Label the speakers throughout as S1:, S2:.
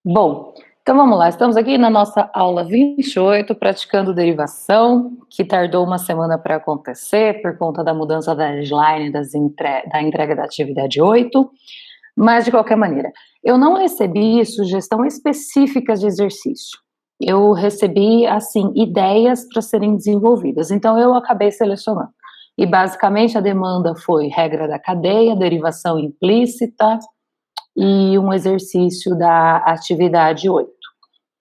S1: Bom, então vamos lá, estamos aqui na nossa aula 28, praticando derivação, que tardou uma semana para acontecer, por conta da mudança da deadline da entrega da atividade 8, mas de qualquer maneira, eu não recebi sugestão específica de exercício, eu recebi, assim, ideias para serem desenvolvidas, então eu acabei selecionando, e basicamente a demanda foi regra da cadeia, derivação implícita, e um exercício da atividade 8.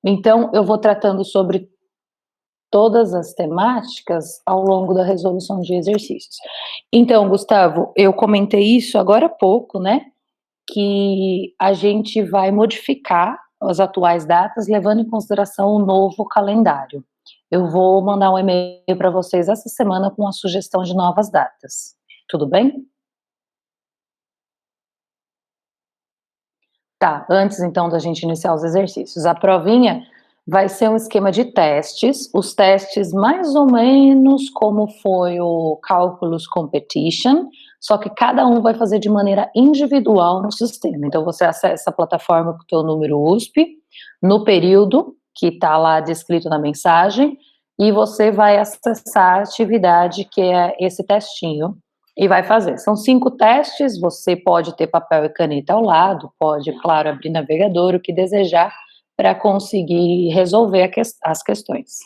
S1: Então, eu vou tratando sobre todas as temáticas ao longo da resolução de exercícios. Então, Gustavo, eu comentei isso agora há pouco, né, que a gente vai modificar as atuais datas, levando em consideração o novo calendário. Eu vou mandar um e-mail para vocês essa semana com a sugestão de novas datas. Tudo bem? Tá, antes então da gente iniciar os exercícios, a provinha vai ser um esquema de testes, os testes mais ou menos como foi o Calculus Competition, só que cada um vai fazer de maneira individual no sistema. Então você acessa a plataforma com o teu número USP, no período que está lá descrito na mensagem, e você vai acessar a atividade que é esse testinho, e vai fazer. São 5 testes, você pode ter papel e caneta ao lado, pode, claro, abrir navegador, o que desejar, para conseguir resolver as questões.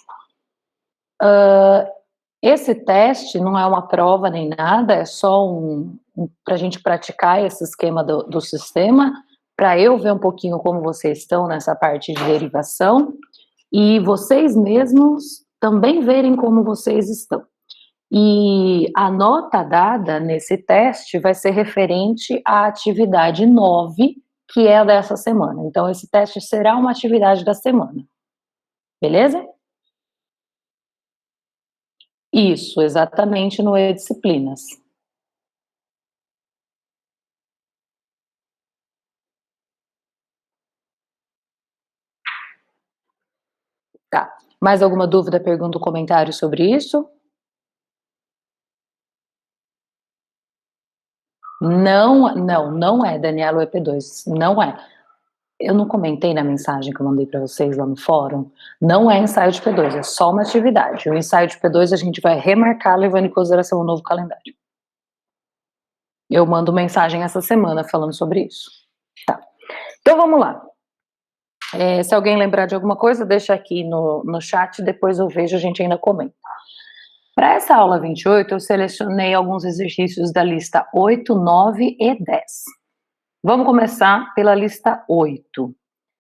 S1: Esse teste não é uma prova nem nada, é só para a gente praticar esse esquema do sistema, para eu ver um pouquinho como vocês estão nessa parte de derivação, e vocês mesmos também verem como vocês estão. E a nota dada nesse teste vai ser referente à atividade 9, que é a dessa semana. Então, esse teste será uma atividade da semana. Beleza? Isso, exatamente no E-Disciplinas. Tá. Mais alguma dúvida, pergunta ou comentário sobre isso? Não é, Daniela, o EP2, não é. Eu não comentei na mensagem que eu mandei para vocês lá no fórum, não é ensaio de P2, é só uma atividade. O ensaio de P2 a gente vai remarcar levando em consideração o novo calendário. Eu mando mensagem essa semana falando sobre isso. Tá. Então vamos lá. Se alguém lembrar de alguma coisa, deixa aqui no chat, depois eu vejo, a gente ainda comenta. Para essa aula 28, eu selecionei alguns exercícios da lista 8, 9 e 10. Vamos começar pela lista 8.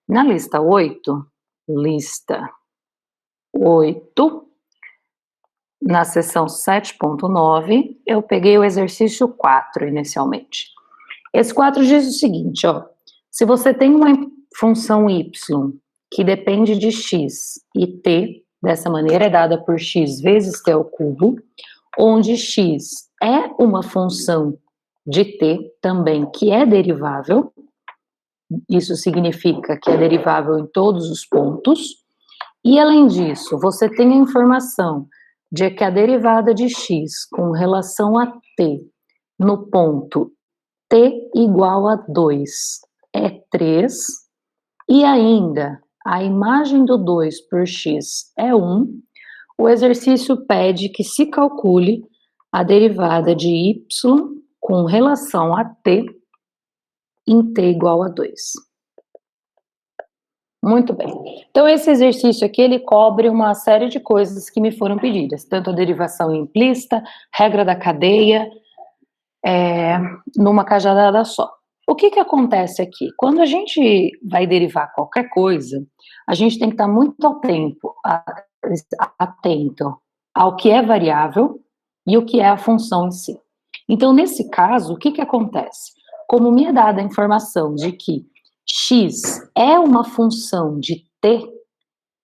S1: Na lista 8, na seção 7.9, eu peguei o exercício 4 inicialmente. Esse 4 diz o seguinte, ó, se você tem uma função y que depende de x e t, dessa maneira é dada por x vezes t ao cubo, onde x é uma função de t também que é derivável, isso significa que é derivável em todos os pontos, e além disso, você tem a informação de que a derivada de x com relação a t no ponto t igual a 2 é 3, e ainda a imagem do 2 por x é 1, o exercício pede que se calcule a derivada de y com relação a t em t igual a 2. Muito bem. Então, esse exercício aqui, ele cobre uma série de coisas que me foram pedidas, tanto a derivação implícita, regra da cadeia, numa cajadada só. O que acontece aqui? Quando a gente vai derivar qualquer coisa, a gente tem que estar muito atento ao que é variável e o que é a função em si. Então, nesse caso, o que acontece? Como me é dada a informação de que x é uma função de t,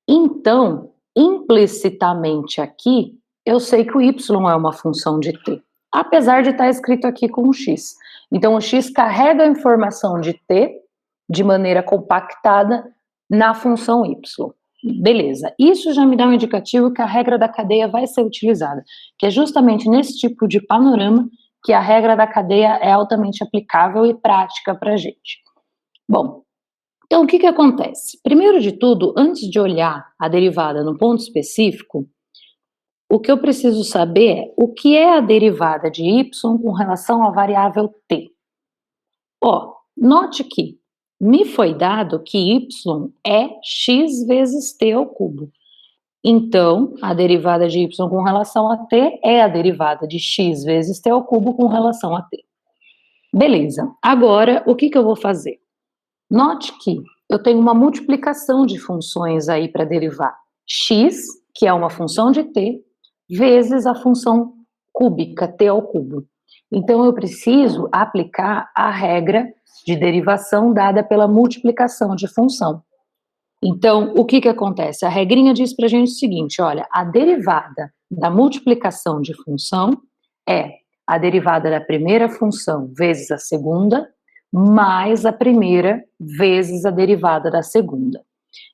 S1: então, implicitamente aqui, eu sei que o y é uma função de t, apesar de estar escrito aqui com um x. Então, o x carrega a informação de t de maneira compactada na função y. Beleza, isso já me dá um indicativo que a regra da cadeia vai ser utilizada, que é justamente nesse tipo de panorama que a regra da cadeia é altamente aplicável e prática para a gente. Bom, Então, o que que acontece? Primeiro de tudo, antes de olhar a derivada no ponto específico, o que eu preciso saber é o que é a derivada de y com relação à variável t. Ó, note que me foi dado que y é x vezes t ao cubo. Então, a derivada de y com relação a t é a derivada de x vezes t ao cubo com relação a t. Beleza, agora o que que eu vou fazer? Note que eu tenho uma multiplicação de funções aí para derivar. X, que é uma função de t, vezes a função cúbica, t ao cubo. Então, eu preciso aplicar a regra de derivação dada pela multiplicação de função. Então, o que que acontece? A regrinha diz para a gente o seguinte, olha, a derivada da multiplicação de função é a derivada da primeira função vezes a segunda, mais a primeira vezes a derivada da segunda.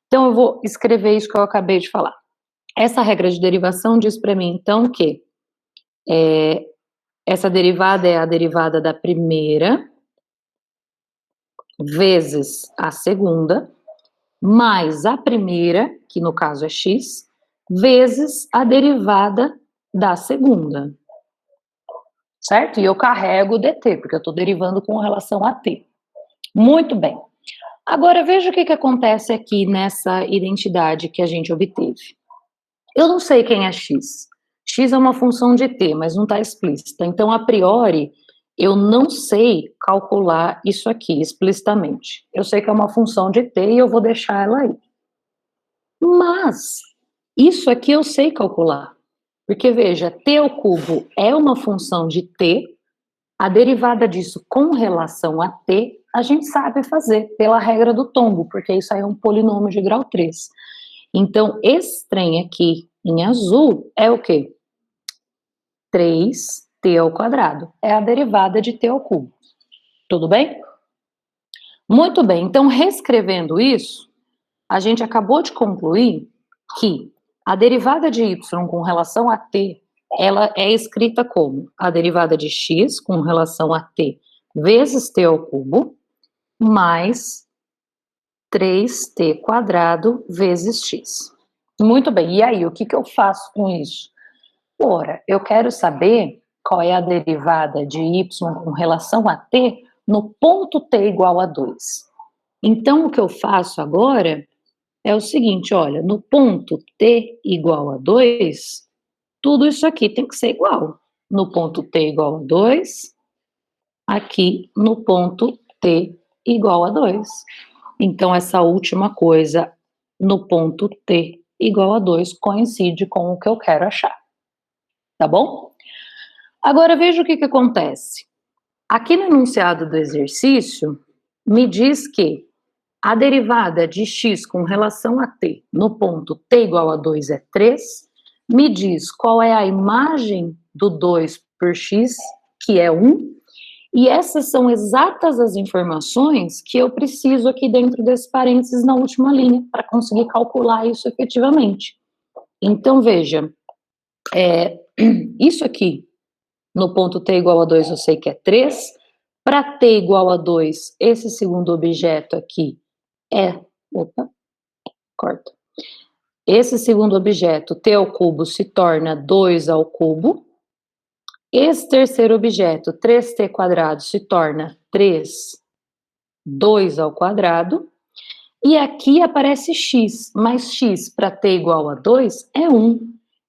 S1: Então, eu vou escrever isso que eu acabei de falar. Essa regra de derivação diz para mim, então, que essa derivada é a derivada da primeira vezes a segunda, mais a primeira, que no caso é x, vezes a derivada da segunda. Certo? E eu carrego o dt, porque eu estou derivando com relação a t. Muito bem. Agora, veja o que acontece aqui nessa identidade que a gente obteve. Eu não sei quem é x. X é uma função de t, mas não está explícita. Então, a priori, eu não sei calcular isso aqui explicitamente. Eu sei que é uma função de t e eu vou deixar ela aí. Mas, isso aqui eu sei calcular. Porque, veja, t ao cubo é uma função de t, a derivada disso com relação a t, a gente sabe fazer pela regra do tombo, porque isso aí é um polinômio de grau 3. Então, esse trem aqui em azul é o quê? 3t ao quadrado. É a derivada de t ao cubo. Tudo bem? Muito bem. Então, reescrevendo isso, a gente acabou de concluir que a derivada de y com relação a t, ela é escrita como a derivada de x com relação a t vezes t ao cubo, mais 3t quadrado vezes x. Muito bem, e aí, o que que eu faço com isso? Ora, eu quero saber qual é a derivada de y com relação a t no ponto t igual a 2. Então, o que eu faço agora é o seguinte, olha, no ponto t igual a 2, tudo isso aqui tem que ser igual. No ponto t igual a 2, aqui no ponto t igual a 2. Então, essa última coisa no ponto t igual a 2 coincide com o que eu quero achar. Tá bom? Agora, veja o que que acontece. Aqui no enunciado do exercício, me diz que a derivada de x com relação a t no ponto t igual a 2 é 3, me diz qual é a imagem do 2 por x, que é 1, e essas são exatas as informações que eu preciso aqui dentro desse parênteses na última linha, para conseguir calcular isso efetivamente. Então, veja, isso aqui, no ponto t igual a 2 eu sei que é 3, para t igual a 2, esse segundo objeto aqui corta. Esse segundo objeto, t ao cubo, se torna 2 ao cubo. Esse terceiro objeto, 3t quadrado, se torna 3, 2 ao quadrado. E aqui aparece x, mas x para t igual a 2 é 1.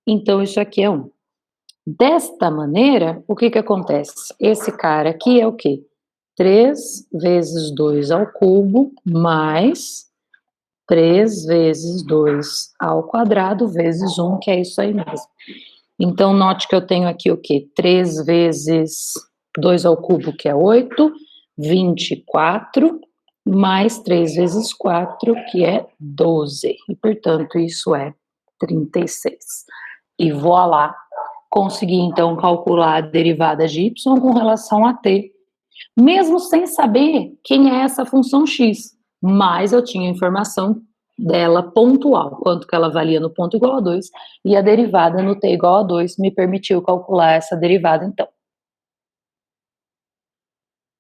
S1: Então, isso aqui é 1. Desta maneira, o que que acontece? Esse cara aqui é o quê? 3 vezes 2 ao cubo, mais 3 vezes 2 ao quadrado, vezes 1, que é isso aí mesmo. Então, note que eu tenho aqui o quê? 3 vezes 2 ao cubo, que é 8, 24, mais 3 vezes 4, que é 12. E, portanto, isso é 36. E voilá, consegui, então, calcular a derivada de y com relação a t, mesmo sem saber quem é essa função x, mas eu tinha informação dela pontual, quanto que ela valia no ponto igual a 2, e a derivada no t igual a 2 me permitiu calcular essa derivada, então.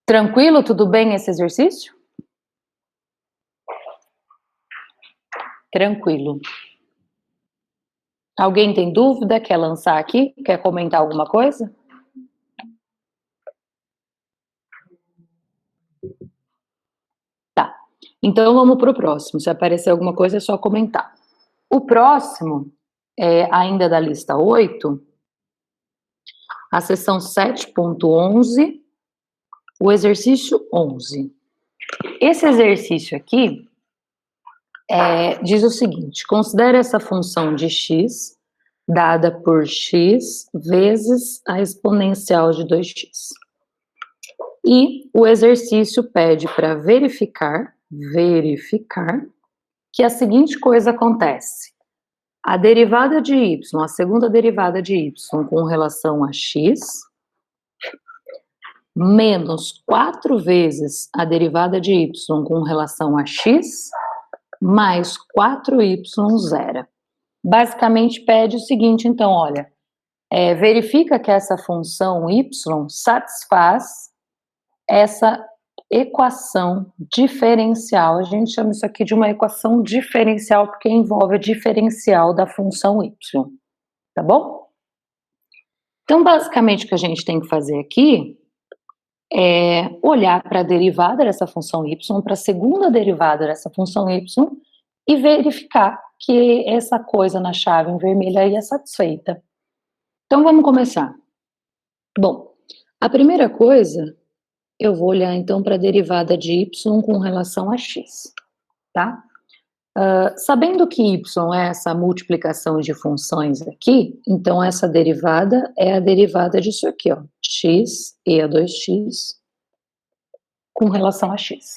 S1: Tranquilo? Tudo bem esse exercício? Tranquilo. Alguém tem dúvida? Quer lançar aqui? Quer comentar alguma coisa? Tá. Então vamos para o próximo. Se aparecer alguma coisa é só comentar. O próximo é ainda da lista 8, a seção 7.11, o exercício 11. Esse exercício aqui diz o seguinte: considere essa função de x dada por x vezes a exponencial de 2x. E o exercício pede para verificar que a seguinte coisa acontece. A derivada de y, a segunda derivada de y com relação a x, menos 4 vezes a derivada de y com relação a x, mais 4y0. Basicamente pede o seguinte, então, olha, verifica que essa função y satisfaz essa equação diferencial. A gente chama isso aqui de uma equação diferencial porque envolve a diferencial da função y, tá bom? Então, basicamente, o que a gente tem que fazer aqui é olhar para a derivada dessa função y, para a segunda derivada dessa função y e verificar que essa coisa na chave em vermelho aí é satisfeita. Então, vamos começar. Bom, a primeira coisa, eu vou olhar então para a derivada de y com relação a x, tá? Sabendo que y é essa multiplicação de funções aqui, então essa derivada é a derivada disso aqui, ó, x e a 2x com relação a x.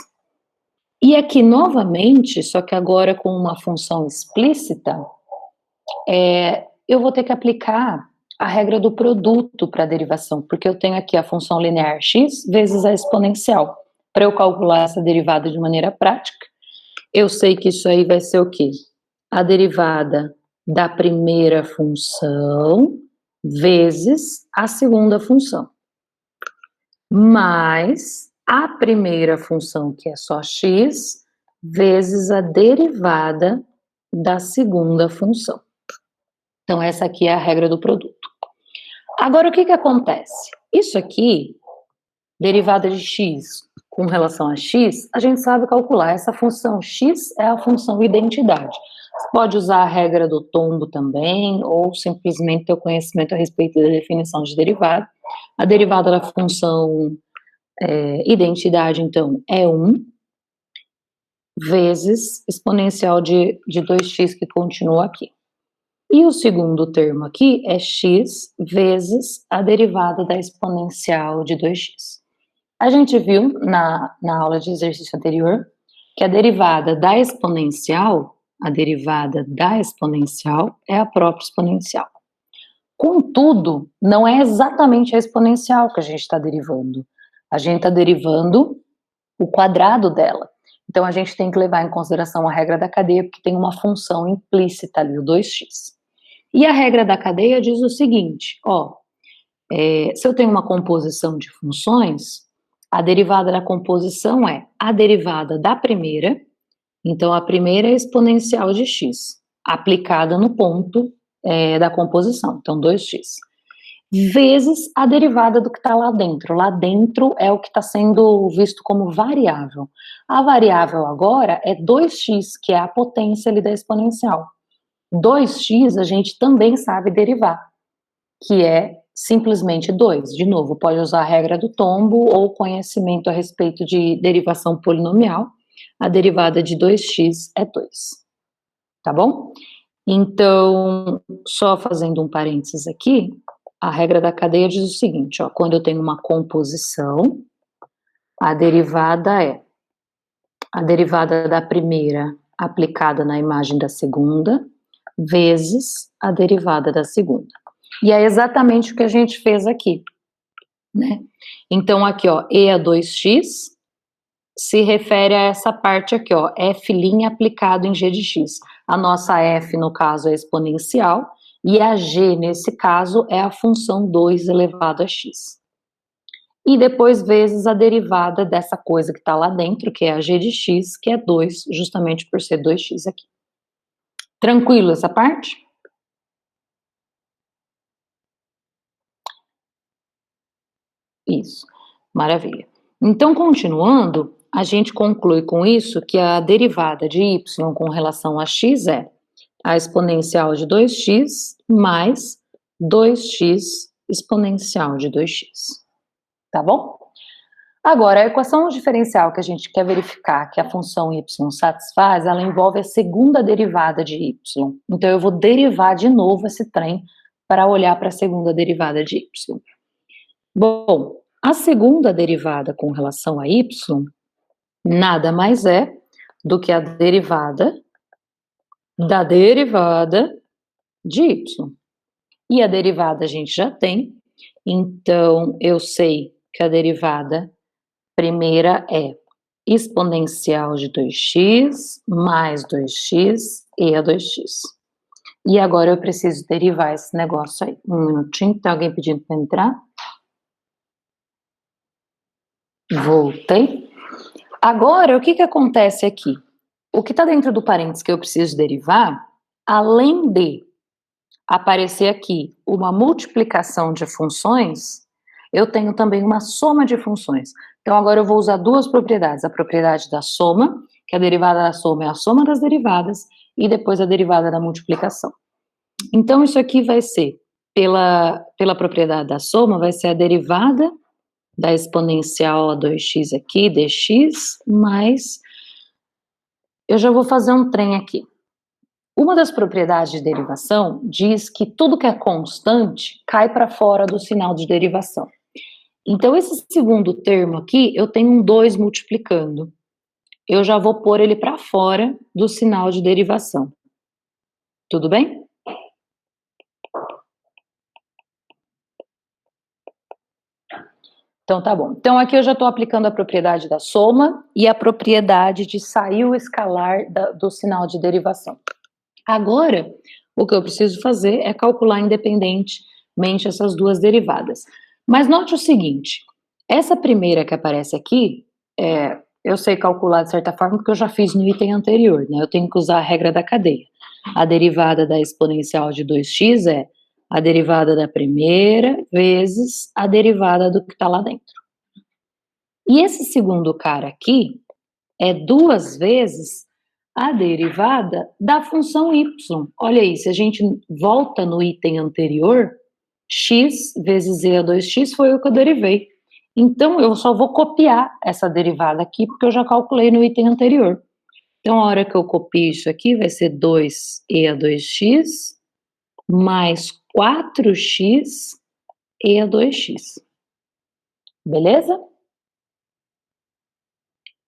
S1: E aqui novamente, só que agora com uma função explícita, eu vou ter que aplicar a regra do produto para a derivação, porque eu tenho aqui a função linear x vezes a exponencial. Para eu calcular essa derivada de maneira prática, eu sei que isso aí vai ser o quê? A derivada da primeira função vezes a segunda função, mais a primeira função, que é só x, vezes a derivada da segunda função. Então, essa aqui é a regra do produto. Agora, o que acontece? Isso aqui, derivada de x com relação a x, a gente sabe calcular. Essa função x é a função identidade. Você pode usar a regra do tombo também, ou simplesmente ter o conhecimento a respeito da definição de derivada. A derivada da função identidade, então, é 1, vezes exponencial de 2x, que continua aqui. E o segundo termo aqui é x vezes a derivada da exponencial de 2x. A gente viu na aula de exercício anterior que a derivada da exponencial é a própria exponencial. Contudo, não é exatamente a exponencial que a gente está derivando. A gente está derivando o quadrado dela. Então, a gente tem que levar em consideração a regra da cadeia, porque tem uma função implícita ali, o 2x. E a regra da cadeia diz o seguinte, ó, se eu tenho uma composição de funções, a derivada da composição é a derivada da primeira, então a primeira é exponencial de x, aplicada no ponto da composição, então 2x, vezes a derivada do que está lá dentro. Lá dentro é o que está sendo visto como variável. A variável agora é 2x, que é a potência ali da exponencial. 2x a gente também sabe derivar, que é simplesmente 2. De novo, pode usar a regra do tombo ou conhecimento a respeito de derivação polinomial. A derivada de 2x é 2. Tá bom? Então, só fazendo um parênteses aqui, a regra da cadeia diz o seguinte, ó, quando eu tenho uma composição, a derivada é a derivada da primeira aplicada na imagem da segunda, vezes a derivada da segunda. E é exatamente o que a gente fez aqui, né? Então, aqui, ó, e a 2x se refere a essa parte aqui, ó, f' aplicado em g de x. A nossa f, no caso, é exponencial, e a g, nesse caso, é a função 2 elevado a x. E depois, vezes a derivada dessa coisa que está lá dentro, que é a g de x, que é 2, justamente por ser 2x aqui. Tranquilo essa parte? Isso, maravilha. Então, continuando, a gente conclui com isso que a derivada de y com relação a x é a exponencial de 2x mais 2x exponencial de 2x, tá bom? Agora, a equação diferencial que a gente quer verificar que a função y satisfaz, ela envolve a segunda derivada de y. Então, eu vou derivar de novo esse trem para olhar para a segunda derivada de y. Bom, a segunda derivada com relação a y nada mais é do que a derivada da derivada de y. E a derivada a gente já tem, então eu sei que a derivada primeira é exponencial de 2x mais 2x e a 2x. E agora eu preciso derivar esse negócio aí. Um minutinho, tem alguém pedindo para entrar? Voltei. Agora, o que acontece aqui? O que está dentro do parênteses que eu preciso derivar, além de aparecer aqui uma multiplicação de funções, eu tenho também uma soma de funções. Então, agora eu vou usar duas propriedades. A propriedade da soma, que a derivada da soma é a soma das derivadas, e depois a derivada da multiplicação. Então, isso aqui vai ser, pela propriedade da soma, vai ser a derivada da exponencial a 2x aqui, dx, mais... Eu já vou fazer um trem aqui. Uma das propriedades de derivação diz que tudo que é constante cai para fora do sinal de derivação. Então, esse segundo termo aqui, eu tenho um 2 multiplicando. Eu já vou pôr ele para fora do sinal de derivação. Tudo bem? Então, tá bom. Então, aqui eu já estou aplicando a propriedade da soma e a propriedade de sair o escalar do sinal de derivação. Agora, o que eu preciso fazer é calcular independentemente essas duas derivadas. Mas note o seguinte, essa primeira que aparece aqui, eu sei calcular de certa forma porque eu já fiz no item anterior, né? Eu tenho que usar a regra da cadeia. A derivada da exponencial de 2x é a derivada da primeira vezes a derivada do que está lá dentro. E esse segundo cara aqui é duas vezes a derivada da função y. Olha aí, se a gente volta no item anterior, x vezes e a 2x foi o que eu derivei. Então, eu só vou copiar essa derivada aqui, porque eu já calculei no item anterior. Então, a hora que eu copio isso aqui, vai ser 2e a 2x mais 4x e a 2x. Beleza?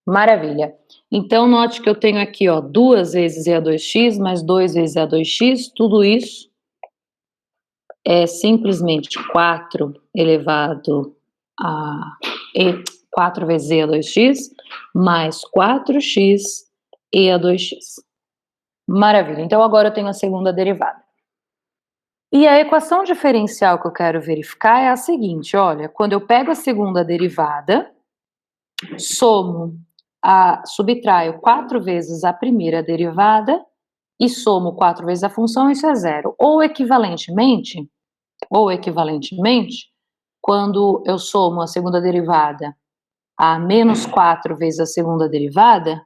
S1: Maravilha. Então, note que eu tenho aqui, ó, 2 vezes e a 2x mais 2 vezes e a 2x, tudo isso é simplesmente 4 elevado a 4 vezes e a 2x mais 4x e a 2x. Maravilha. Então, agora eu tenho a segunda derivada. E a equação diferencial que eu quero verificar é a seguinte, olha, quando eu pego a segunda derivada, subtraio 4 vezes a primeira derivada e somo 4 vezes a função, isso é zero. Ou equivalentemente, quando eu somo a segunda derivada a menos 4 vezes a segunda derivada,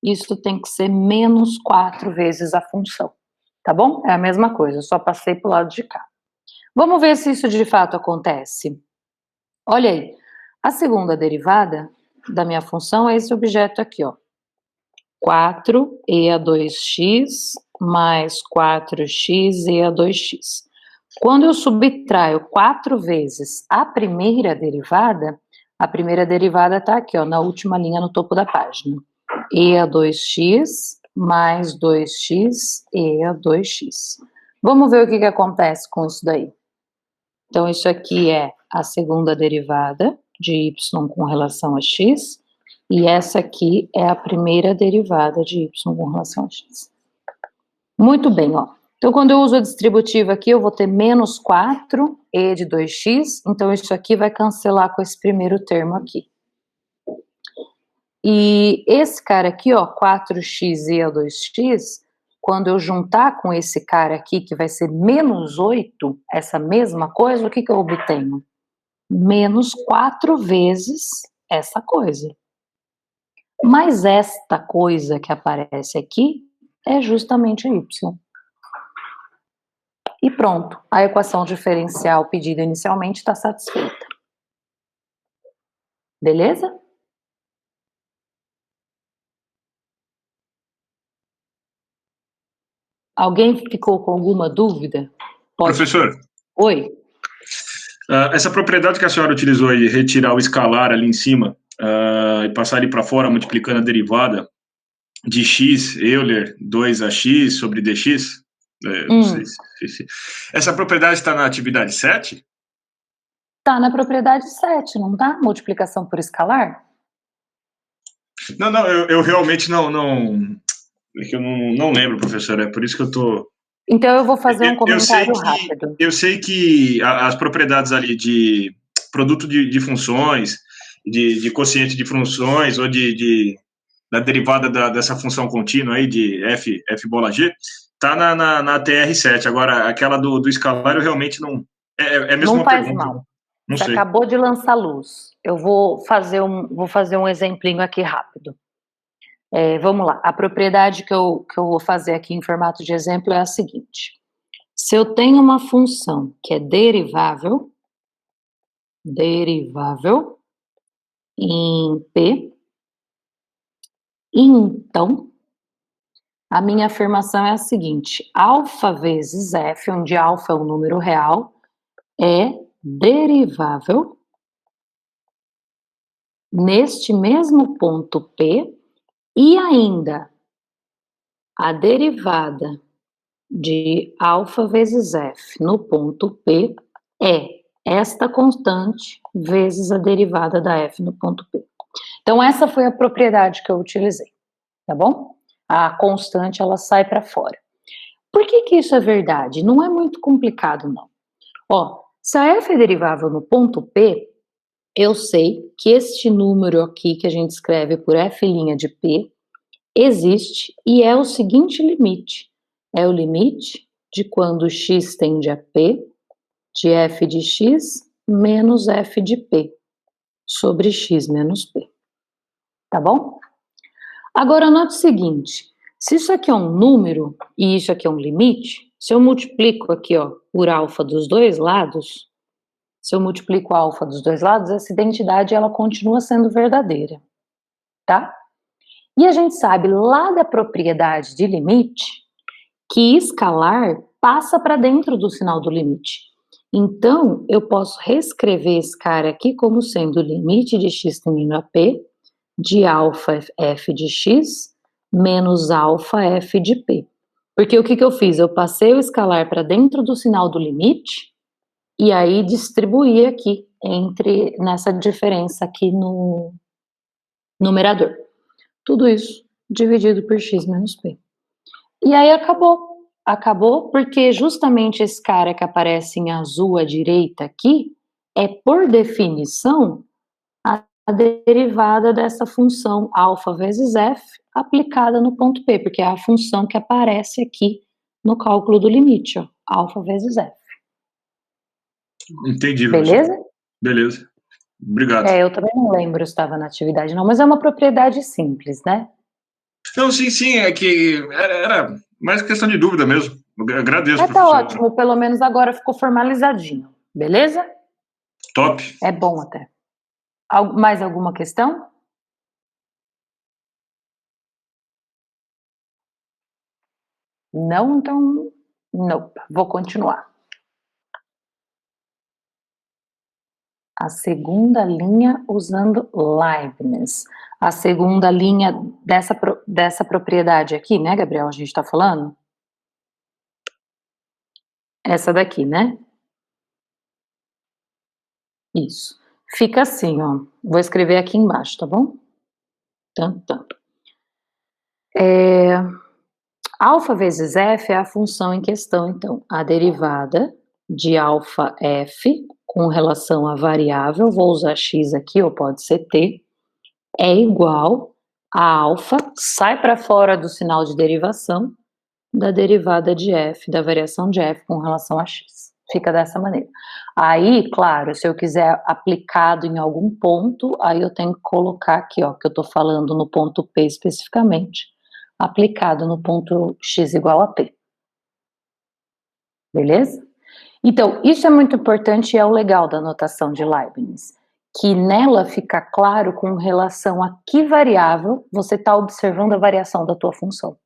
S1: isso tem que ser menos 4 vezes a função, tá bom? É a mesma coisa, eu só passei para o lado de cá. Vamos ver se isso de fato acontece. Olha aí, a segunda derivada da minha função é esse objeto aqui, ó. 4e a 2x mais 4x e a 2x. Quando eu subtraio 4 vezes a primeira derivada está aqui, ó, na última linha no topo da página. E a 2x mais 2x e a 2x. Vamos ver o que acontece com isso daí. Então, isso aqui é a segunda derivada de y com relação a x, e essa aqui é a primeira derivada de y com relação a x. Muito bem, ó. Então, quando eu uso a distributiva aqui, eu vou ter menos 4e de 2x, então isso aqui vai cancelar com esse primeiro termo aqui. E esse cara aqui, ó, 4x e a 2x, quando eu juntar com esse cara aqui, que vai ser menos 8, essa mesma coisa, o que eu obtenho? Menos 4 vezes essa coisa. Mas esta coisa que aparece aqui é justamente y. E pronto, a equação diferencial pedida inicialmente está satisfeita. Beleza? Alguém ficou com alguma dúvida? Pode.
S2: Professor.
S1: Oi.
S2: Essa propriedade que a senhora utilizou de retirar o escalar ali em cima e passar ele para fora, multiplicando a derivada de x, Euler, 2ax sobre dx, não sei se... Essa propriedade está na atividade 7?
S1: Está na propriedade 7, não está? Multiplicação por escalar?
S2: Não, eu realmente não é que eu não lembro, professor, é por isso que eu estou...
S1: Então eu vou fazer um comentário rápido.
S2: Eu sei que as propriedades ali de produto de funções, de quociente de funções, ou da derivada dessa função contínua aí de f bola g, tá na TR7. Agora, aquela do escalar eu realmente não... É mesmo
S1: não
S2: uma
S1: faz
S2: pergunta.
S1: mal.
S2: Não
S1: Você
S2: sei.
S1: acabou de lançar luz. Eu vou fazer um exemplinho aqui rápido. Vamos lá. A propriedade que eu vou fazer aqui em formato de exemplo é a seguinte. Se eu tenho uma função que é derivável em P, então a minha afirmação é a seguinte: alfa vezes f, onde alfa é um número real, é derivável neste mesmo ponto P, e ainda a derivada de alfa vezes f no ponto P é esta constante vezes a derivada da f no ponto P. Então essa foi a propriedade que eu utilizei, tá bom? A constante, ela sai para fora. Por que isso é verdade? Não é muito complicado, não. Ó, se a f é derivável no ponto P, eu sei que este número aqui, que a gente escreve por f' de P, existe e é o seguinte limite. É o limite de quando x tende a P, de f de x menos f de P, sobre x menos P. Tá bom? Agora, note o seguinte, se isso aqui é um número e isso aqui é um limite, se eu multiplico aqui, ó, por alfa dos dois lados, se eu multiplico alfa dos dois lados, essa identidade ela continua sendo verdadeira, tá? E a gente sabe lá da propriedade de limite que escalar passa para dentro do sinal do limite. Então, eu posso reescrever esse cara aqui como sendo o limite de x tendendo a p de alfa f de x menos alfa f de p. Porque o que eu fiz? Eu passei o escalar para dentro do sinal do limite e aí distribuí aqui nessa diferença aqui no numerador. Tudo isso dividido por x menos p. E aí acabou. Acabou porque justamente esse cara que aparece em azul à direita aqui é, por definição, a derivada dessa função alfa vezes f aplicada no ponto P, porque é a função que aparece aqui no cálculo do limite, ó, alfa vezes f.
S2: Entendi,
S1: beleza?
S2: Professor. Beleza. Obrigado.
S1: Eu também não lembro se estava na atividade não, mas é uma propriedade simples, né?
S2: Não, sim, é que era mais questão de dúvida mesmo. Eu agradeço,
S1: Tá
S2: professor.
S1: ótimo, pelo menos agora ficou formalizadinho, beleza?
S2: Top.
S1: É bom até. Mais alguma questão? Não, então, não. Vou continuar. A segunda linha usando Leibniz. A segunda linha dessa propriedade aqui, né, Gabriel? A gente está falando? Essa daqui, né? Isso. Fica assim, ó. Vou escrever aqui embaixo, tá bom? Alfa vezes f é a função em questão, então. A derivada de alfa f com relação à variável, vou usar x aqui, ou pode ser t, é igual a alfa, sai para fora do sinal de derivação, da derivada de f, da variação de f com relação a x. Fica dessa maneira. Aí, claro, se eu quiser aplicado em algum ponto, aí eu tenho que colocar aqui, ó, que eu tô falando no ponto P especificamente, aplicado no ponto x igual a P. Beleza? Então, isso é muito importante e é o legal da notação de Leibniz, que nela fica claro com relação a que variável você está observando a variação da tua função.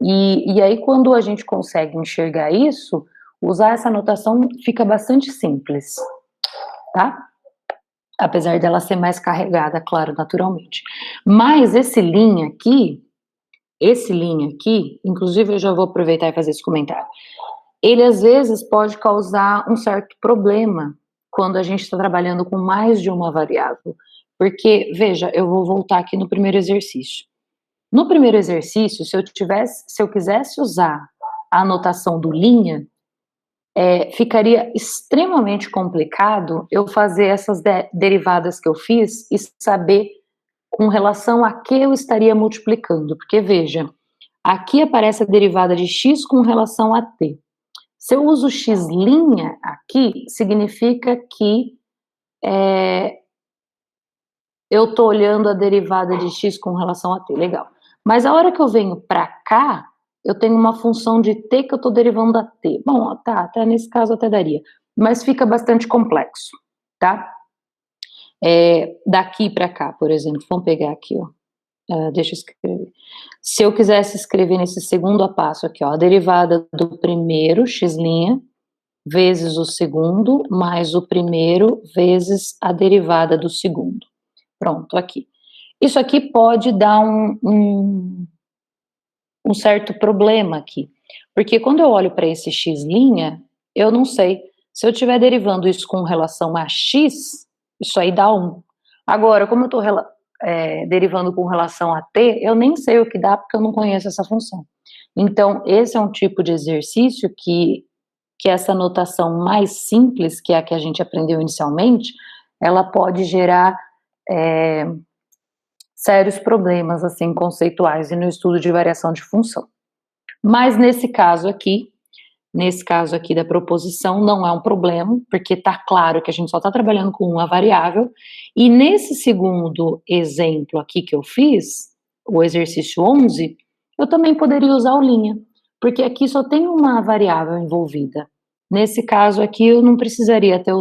S1: E aí, quando a gente consegue enxergar isso, usar essa notação fica bastante simples, tá? Apesar dela ser mais carregada, claro, naturalmente. Mas esse linha aqui, inclusive eu já vou aproveitar e fazer esse comentário, ele às vezes pode causar um certo problema quando a gente está trabalhando com mais de uma variável. Porque, veja, eu vou voltar aqui no primeiro exercício. No primeiro exercício, se eu quisesse usar a anotação do linha, ficaria extremamente complicado eu fazer essas derivadas que eu fiz e saber com relação a que eu estaria multiplicando. Porque, veja, aqui aparece a derivada de x com relação a t. Se eu uso x' aqui, significa que eu estou olhando a derivada de x com relação a t, legal. Mas a hora que eu venho para cá, eu tenho uma função de t que eu estou derivando a t. Bom, tá, até nesse caso até daria, mas fica bastante complexo, tá? Daqui para cá, por exemplo, vamos pegar aqui, ó. Deixa eu escrever. Se eu quisesse escrever nesse segundo passo aqui, ó, a derivada do primeiro, x', vezes o segundo, mais o primeiro, vezes a derivada do segundo. Pronto, aqui. Isso aqui pode dar um certo problema aqui, porque quando eu olho para esse x', eu não sei, se eu estiver derivando isso com relação a x, isso aí dá 1. Agora, como eu estou derivando com relação a t, eu nem sei o que dá, porque eu não conheço essa função. Então, esse é um tipo de exercício que essa notação mais simples, que é a que a gente aprendeu inicialmente, ela pode gerar sérios problemas, assim, conceituais e no estudo de variação de função. Mas nesse caso aqui da proposição, não é um problema, porque está claro que a gente só está trabalhando com uma variável, e nesse segundo exemplo aqui que eu fiz, o exercício 11, eu também poderia usar o linha, porque aqui só tem uma variável envolvida. Nesse caso aqui, eu não precisaria ter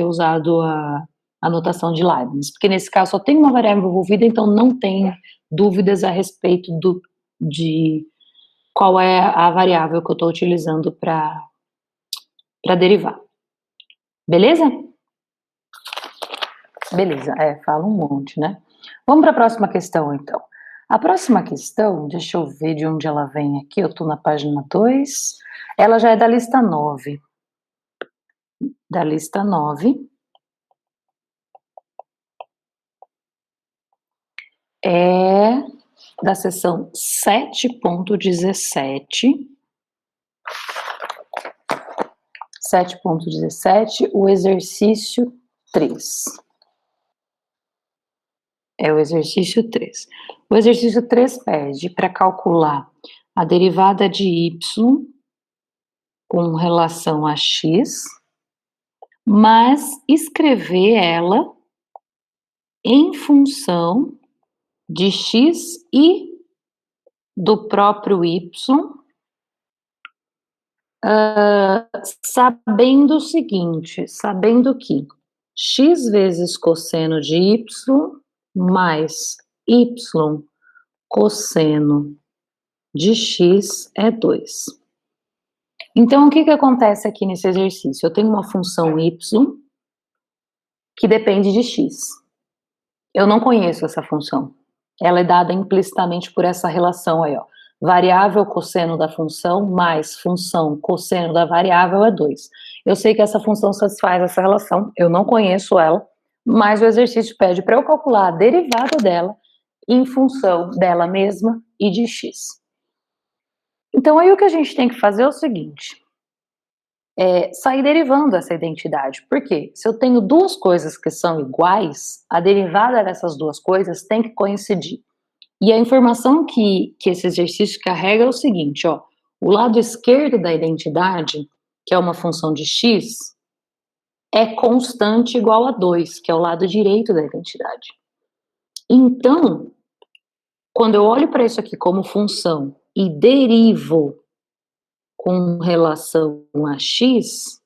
S1: usado a notação de Leibniz, porque nesse caso só tem uma variável envolvida, então não tem dúvidas a respeito de qual é a variável que eu estou utilizando para derivar. Beleza? Beleza, fala um monte, né? Vamos para a próxima questão, então. A próxima questão, deixa eu ver de onde ela vem aqui, eu estou na página 2, ela já é da lista 9. Da lista 9. É da seção 7.17. 7.17, o exercício 3. É o exercício 3. O exercício 3 pede para calcular a derivada de y com relação a x, mas escrever ela em função de x e do próprio y, sabendo o seguinte, sabendo que x vezes cosseno de y mais y cosseno de x é 2. Então, o que acontece aqui nesse exercício? Eu tenho uma função y que depende de x. Eu não conheço essa função. Ela é dada implicitamente por essa relação aí, ó. Variável cosseno da função mais função cosseno da variável é 2. Eu sei que essa função satisfaz essa relação, eu não conheço ela, mas o exercício pede para eu calcular a derivada dela em função dela mesma e de x. Então aí o que a gente tem que fazer é o seguinte, sair derivando essa identidade. Por quê? Se eu tenho duas coisas que são iguais, a derivada dessas duas coisas tem que coincidir. E a informação que esse exercício carrega é o seguinte, ó, o lado esquerdo da identidade, que é uma função de x, é constante igual a 2, que é o lado direito da identidade. Então, quando eu olho para isso aqui como função e derivo com relação a x,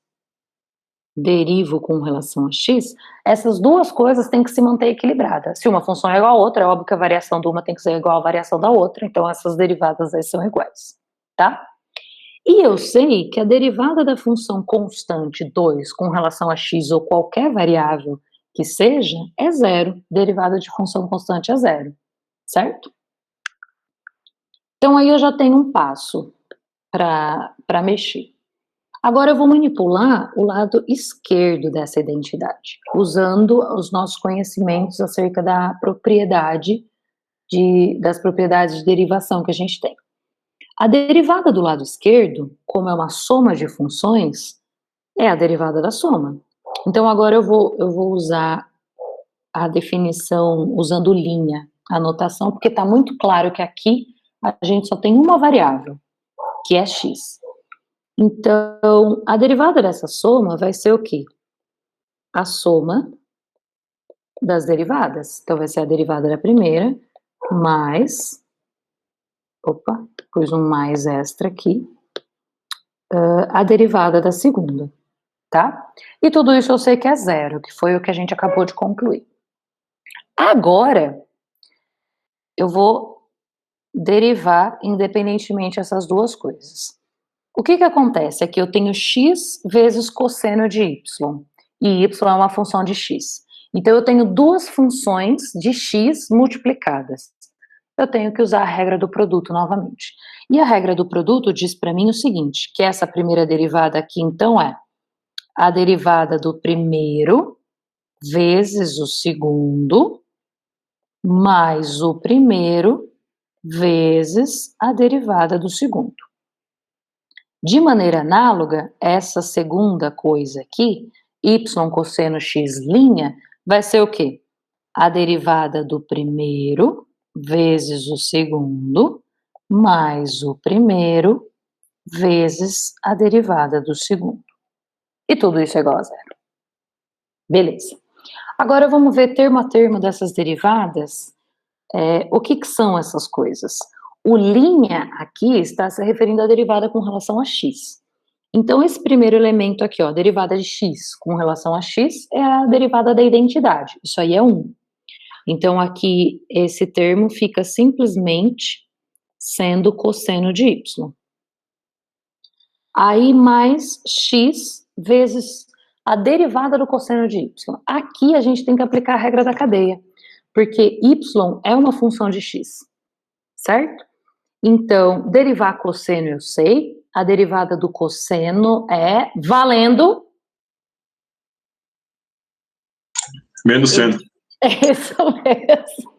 S1: essas duas coisas têm que se manter equilibradas. Se uma função é igual a outra, é óbvio que a variação de uma tem que ser igual à variação da outra, então essas derivadas aí são iguais, tá? E eu sei que a derivada da função constante 2 com relação a x ou qualquer variável que seja, é zero. Derivada de função constante é zero, certo? Então aí eu já tenho um passo para mexer. Agora eu vou manipular o lado esquerdo dessa identidade, usando os nossos conhecimentos acerca da propriedade das propriedades de derivação que a gente tem. A derivada do lado esquerdo, como é uma soma de funções, é a derivada da soma. Então agora eu vou usar a definição usando linha, a notação, porque está muito claro que aqui a gente só tem uma variável, que é x. Então, a derivada dessa soma vai ser o quê? A soma das derivadas. Então, vai ser a derivada da primeira mais... Opa, pus um mais extra aqui. A derivada da segunda, tá? E tudo isso eu sei que é zero, que foi o que a gente acabou de concluir. Agora, eu vou derivar independentemente essas duas coisas. O que acontece é que eu tenho x vezes cosseno de y, e y é uma função de x. Então, eu tenho duas funções de x multiplicadas. Eu tenho que usar a regra do produto novamente. E a regra do produto diz para mim o seguinte, que essa primeira derivada aqui, então, é a derivada do primeiro vezes o segundo, mais o primeiro vezes a derivada do segundo. De maneira análoga, essa segunda coisa aqui, y cosseno x', vai ser o quê? A derivada do primeiro vezes o segundo, mais o primeiro vezes a derivada do segundo. E tudo isso é igual a zero. Beleza. Agora vamos ver termo a termo dessas derivadas, o que são essas coisas. O linha aqui está se referindo à derivada com relação a x. Então, esse primeiro elemento aqui, ó, derivada de x com relação a x, é a derivada da identidade. Isso aí é 1. Então, aqui, esse termo fica simplesmente sendo cosseno de y. Aí, mais x vezes a derivada do cosseno de y. Aqui, a gente tem que aplicar a regra da cadeia, porque y é uma função de x, certo? Então, derivar cosseno eu sei, a derivada do cosseno é valendo...
S2: Menos seno.
S1: É isso mesmo.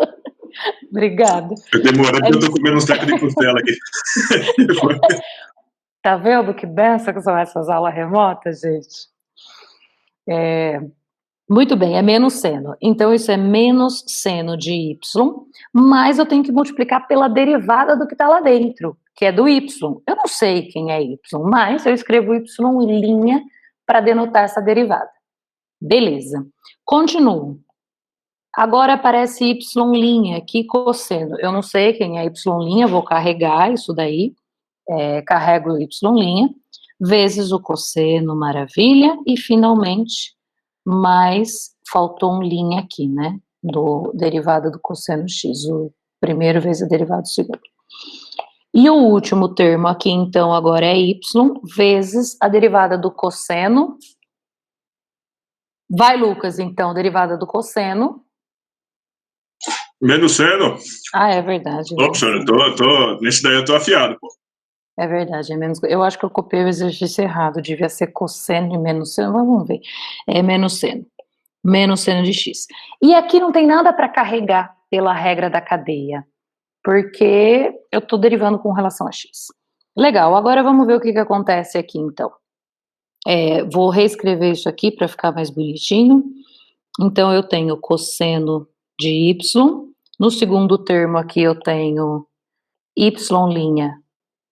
S1: Obrigada.
S2: Eu demorando que eu tô comendo uns tecos de costela aqui.
S1: Tá vendo que benção que são essas aulas remotas, gente? Muito bem, é menos seno. Então, isso é menos seno de y, mas eu tenho que multiplicar pela derivada do que está lá dentro, que é do y. Eu não sei quem é y, mas eu escrevo y em linha para denotar essa derivada. Beleza. Continuo. Agora aparece y' aqui, cosseno. Eu não sei quem é y', vou carregar isso daí. Carrego y', vezes o cosseno, maravilha, e finalmente, mais, faltou um linha aqui, né, derivada do cosseno x, o primeiro vezes a derivada do segundo. E o último termo aqui, então, agora é y, vezes a derivada do cosseno. Vai, Lucas, então, derivada do cosseno.
S2: Menos seno?
S1: Ah, é verdade.
S2: Ô, professor, nesse daí eu tô afiado, pô.
S1: É verdade, é menos. Eu acho que eu copiei o exercício errado, devia ser cosseno de menos seno, vamos ver. É menos seno de x. E aqui não tem nada para carregar pela regra da cadeia, porque eu estou derivando com relação a x. Legal, agora vamos ver o que acontece aqui, então. Vou reescrever isso aqui para ficar mais bonitinho. Então, eu tenho cosseno de y No segundo termo aqui eu tenho y'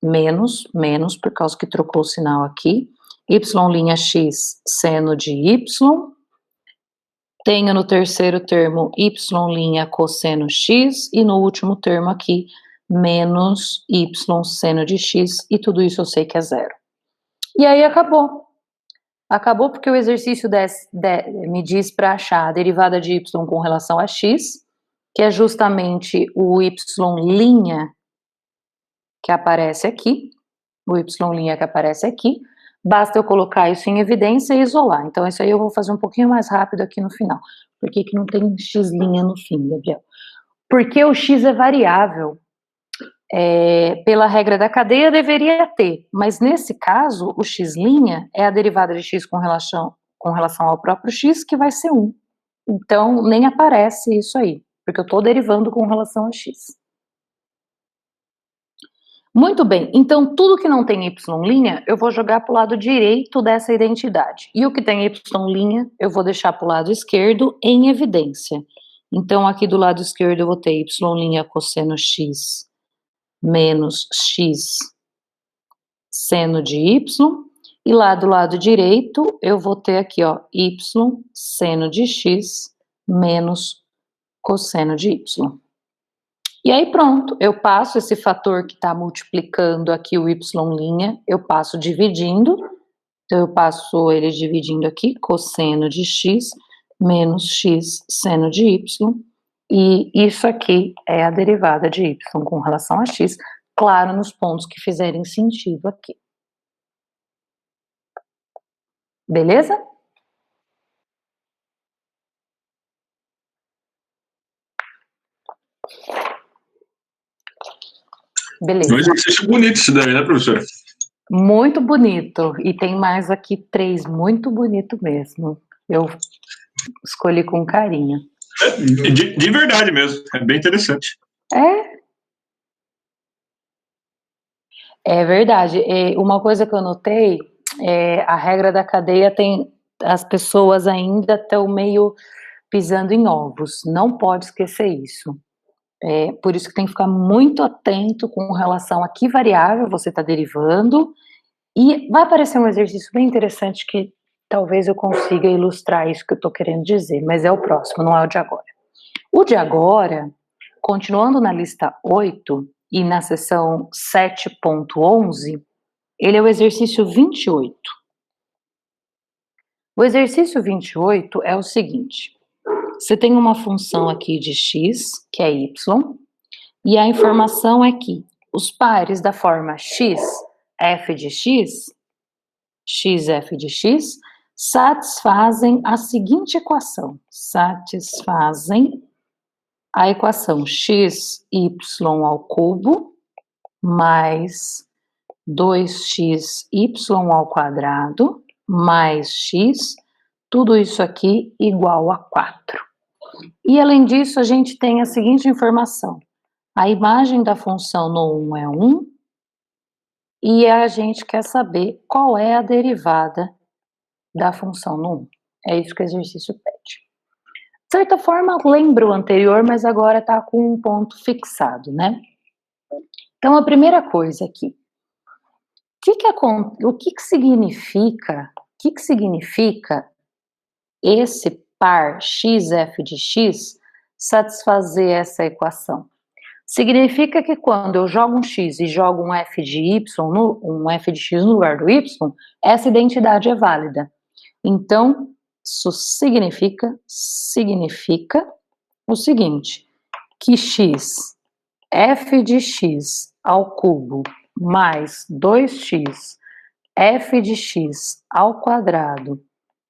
S1: menos, por causa que trocou o sinal aqui, y'x seno de y, tenho no terceiro termo y' cosseno x, e no último termo aqui, menos y seno de x, e tudo isso eu sei que é zero. E aí acabou. Acabou porque o exercício me diz para achar a derivada de y com relação a x, que é justamente o y' que aparece aqui, basta eu colocar isso em evidência e isolar. Então, isso aí eu vou fazer um pouquinho mais rápido aqui no final. Por que não tem x' no fim, Gabriel? Porque o x é variável. Pela regra da cadeia deveria ter, mas nesse caso, o x' é a derivada de x com relação ao próprio x, que vai ser 1. Então, nem aparece isso aí, porque eu estou derivando com relação a x. Muito bem, então tudo que não tem y', eu vou jogar para o lado direito dessa identidade. E o que tem y', eu vou deixar para o lado esquerdo em evidência. Então, aqui do lado esquerdo eu vou ter y' cosseno x menos x seno de y. E lá do lado direito eu vou ter aqui, ó, y seno de x menos cosseno de y. E aí pronto, eu passo esse fator que está multiplicando aqui o y', eu passo dividindo, então eu passo ele dividindo aqui, cosseno de x menos x seno de y, e isso aqui é a derivada de y com relação a x, claro, nos pontos que fizerem sentido aqui. Beleza? Beleza.
S2: Um exercício bonito isso daí, né, professora?
S1: Muito bonito. E tem mais aqui 3, muito bonito mesmo. Eu escolhi com carinho.
S2: De verdade mesmo, é bem interessante.
S1: É verdade. Uma coisa que eu notei, a regra da cadeia tem, as pessoas ainda estão meio pisando em ovos. Não pode esquecer isso. Por isso que tem que ficar muito atento com relação a que variável você está derivando, e vai aparecer um exercício bem interessante que talvez eu consiga ilustrar isso que eu estou querendo dizer, mas é o próximo, não é o de agora. O de agora, continuando na lista 8 e na seção 7.11, ele é o exercício 28. O exercício 28 é o seguinte: você tem uma função aqui de x, que é y, e a informação é que os pares da forma x, f de x, f de x, satisfazem a seguinte equação. Satisfazem a equação xy ao cubo mais 2xy ao quadrado mais x, tudo isso aqui igual a 4. E além disso, a gente tem a seguinte informação: a imagem da função no 1 é 1, e a gente quer saber qual é a derivada da função no 1. É isso que o exercício pede. De certa forma, lembra o anterior, mas agora está com um ponto fixado, né? Então, a primeira coisa aqui, o que significa esse par xf de x satisfazer essa equação? Significa que quando eu jogo um x e jogo um f de x no lugar do y, essa identidade é válida. Então, isso significa o seguinte, que x, f de x ao cubo mais 2x, f de x ao quadrado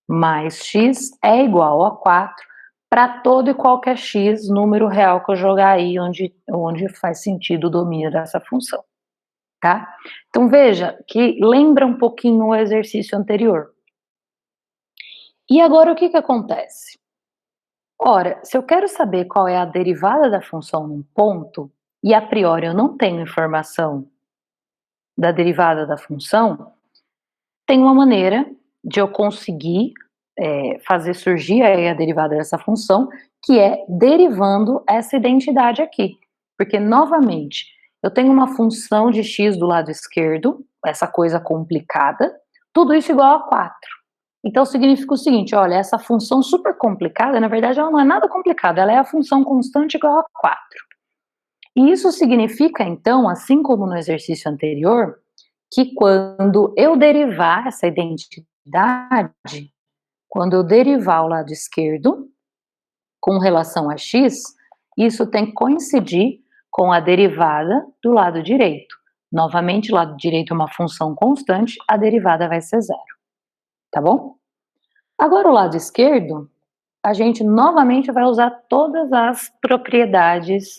S1: mais x é igual a 4 para todo e qualquer x, número real que eu jogar aí, onde faz sentido o domínio dessa função, tá? Então, veja que lembra um pouquinho o exercício anterior. E agora, o que acontece? Ora, se eu quero saber qual é a derivada da função num ponto, e a priori eu não tenho informação da derivada da função, tem uma maneira de eu conseguir fazer surgir a derivada dessa função, que é derivando essa identidade aqui. Porque, novamente, eu tenho uma função de x do lado esquerdo, essa coisa complicada, tudo isso igual a 4. Então, significa o seguinte, olha, essa função super complicada, na verdade, ela não é nada complicada, ela é a função constante igual a 4. E isso significa, então, assim como no exercício anterior, que quando eu derivar essa identidade, quando eu derivar o lado esquerdo com relação a x, isso tem que coincidir com a derivada do lado direito. Novamente, o lado direito é uma função constante, a derivada vai ser 0. Tá bom? Agora, o lado esquerdo, a gente novamente vai usar todas as propriedades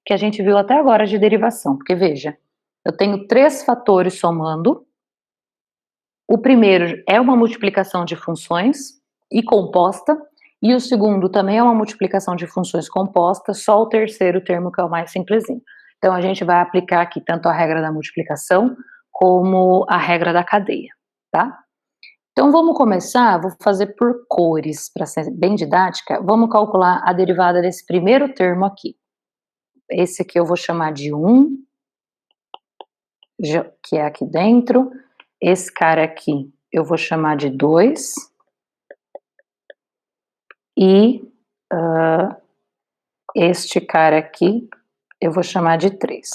S1: que a gente viu até agora de derivação. Porque, veja, eu tenho 3 fatores somando. O primeiro é uma multiplicação de funções e composta, e o segundo também é uma multiplicação de funções composta, só o terceiro termo que é o mais simplesinho. Então, a gente vai aplicar aqui tanto a regra da multiplicação como a regra da cadeia, tá? Então, vamos começar, vou fazer por cores, para ser bem didática. Vamos calcular a derivada desse primeiro termo aqui. Esse aqui eu vou chamar de 1, que é aqui dentro. Esse cara aqui eu vou chamar de 2. E este cara aqui eu vou chamar de 3.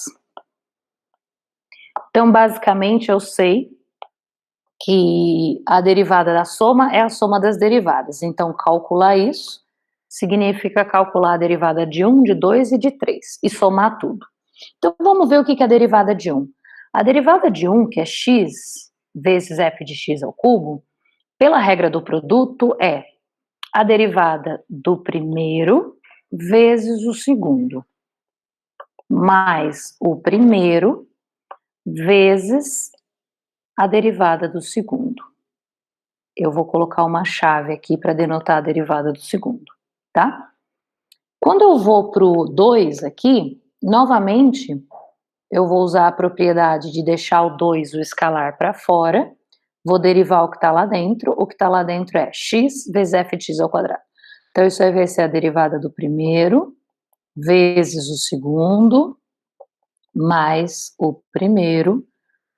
S1: Então, basicamente, eu sei que a derivada da soma é a soma das derivadas. Então, calcular isso significa calcular a derivada de 1, de 2 e de 3, e somar tudo. Então, vamos ver o que é a derivada de 1. A derivada de 1, que é x vezes f de x ao cubo, pela regra do produto, é a derivada do primeiro vezes o segundo, mais o primeiro vezes a derivada do segundo. Eu vou colocar uma chave aqui para denotar a derivada do segundo, tá? Quando eu vou para o 2 aqui, novamente, eu vou usar a propriedade de deixar o 2, o escalar, para fora, vou derivar o que está lá dentro, o que está lá dentro é x vezes f de x ao quadrado. Então, isso aí vai ser a derivada do primeiro, vezes o segundo, mais o primeiro,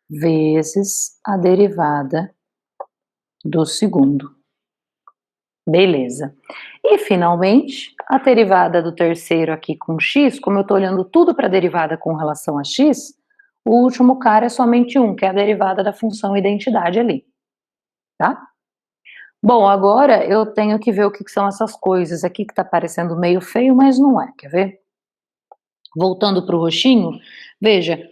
S1: vezes a derivada do segundo. Beleza. E, finalmente, a derivada do terceiro aqui com x, como eu estou olhando tudo para a derivada com relação a x, o último cara é somente 1, que é a derivada da função identidade ali, tá? Bom, agora eu tenho que ver o que são essas coisas aqui, que está parecendo meio feio, mas não é, quer ver? Voltando para o roxinho, veja,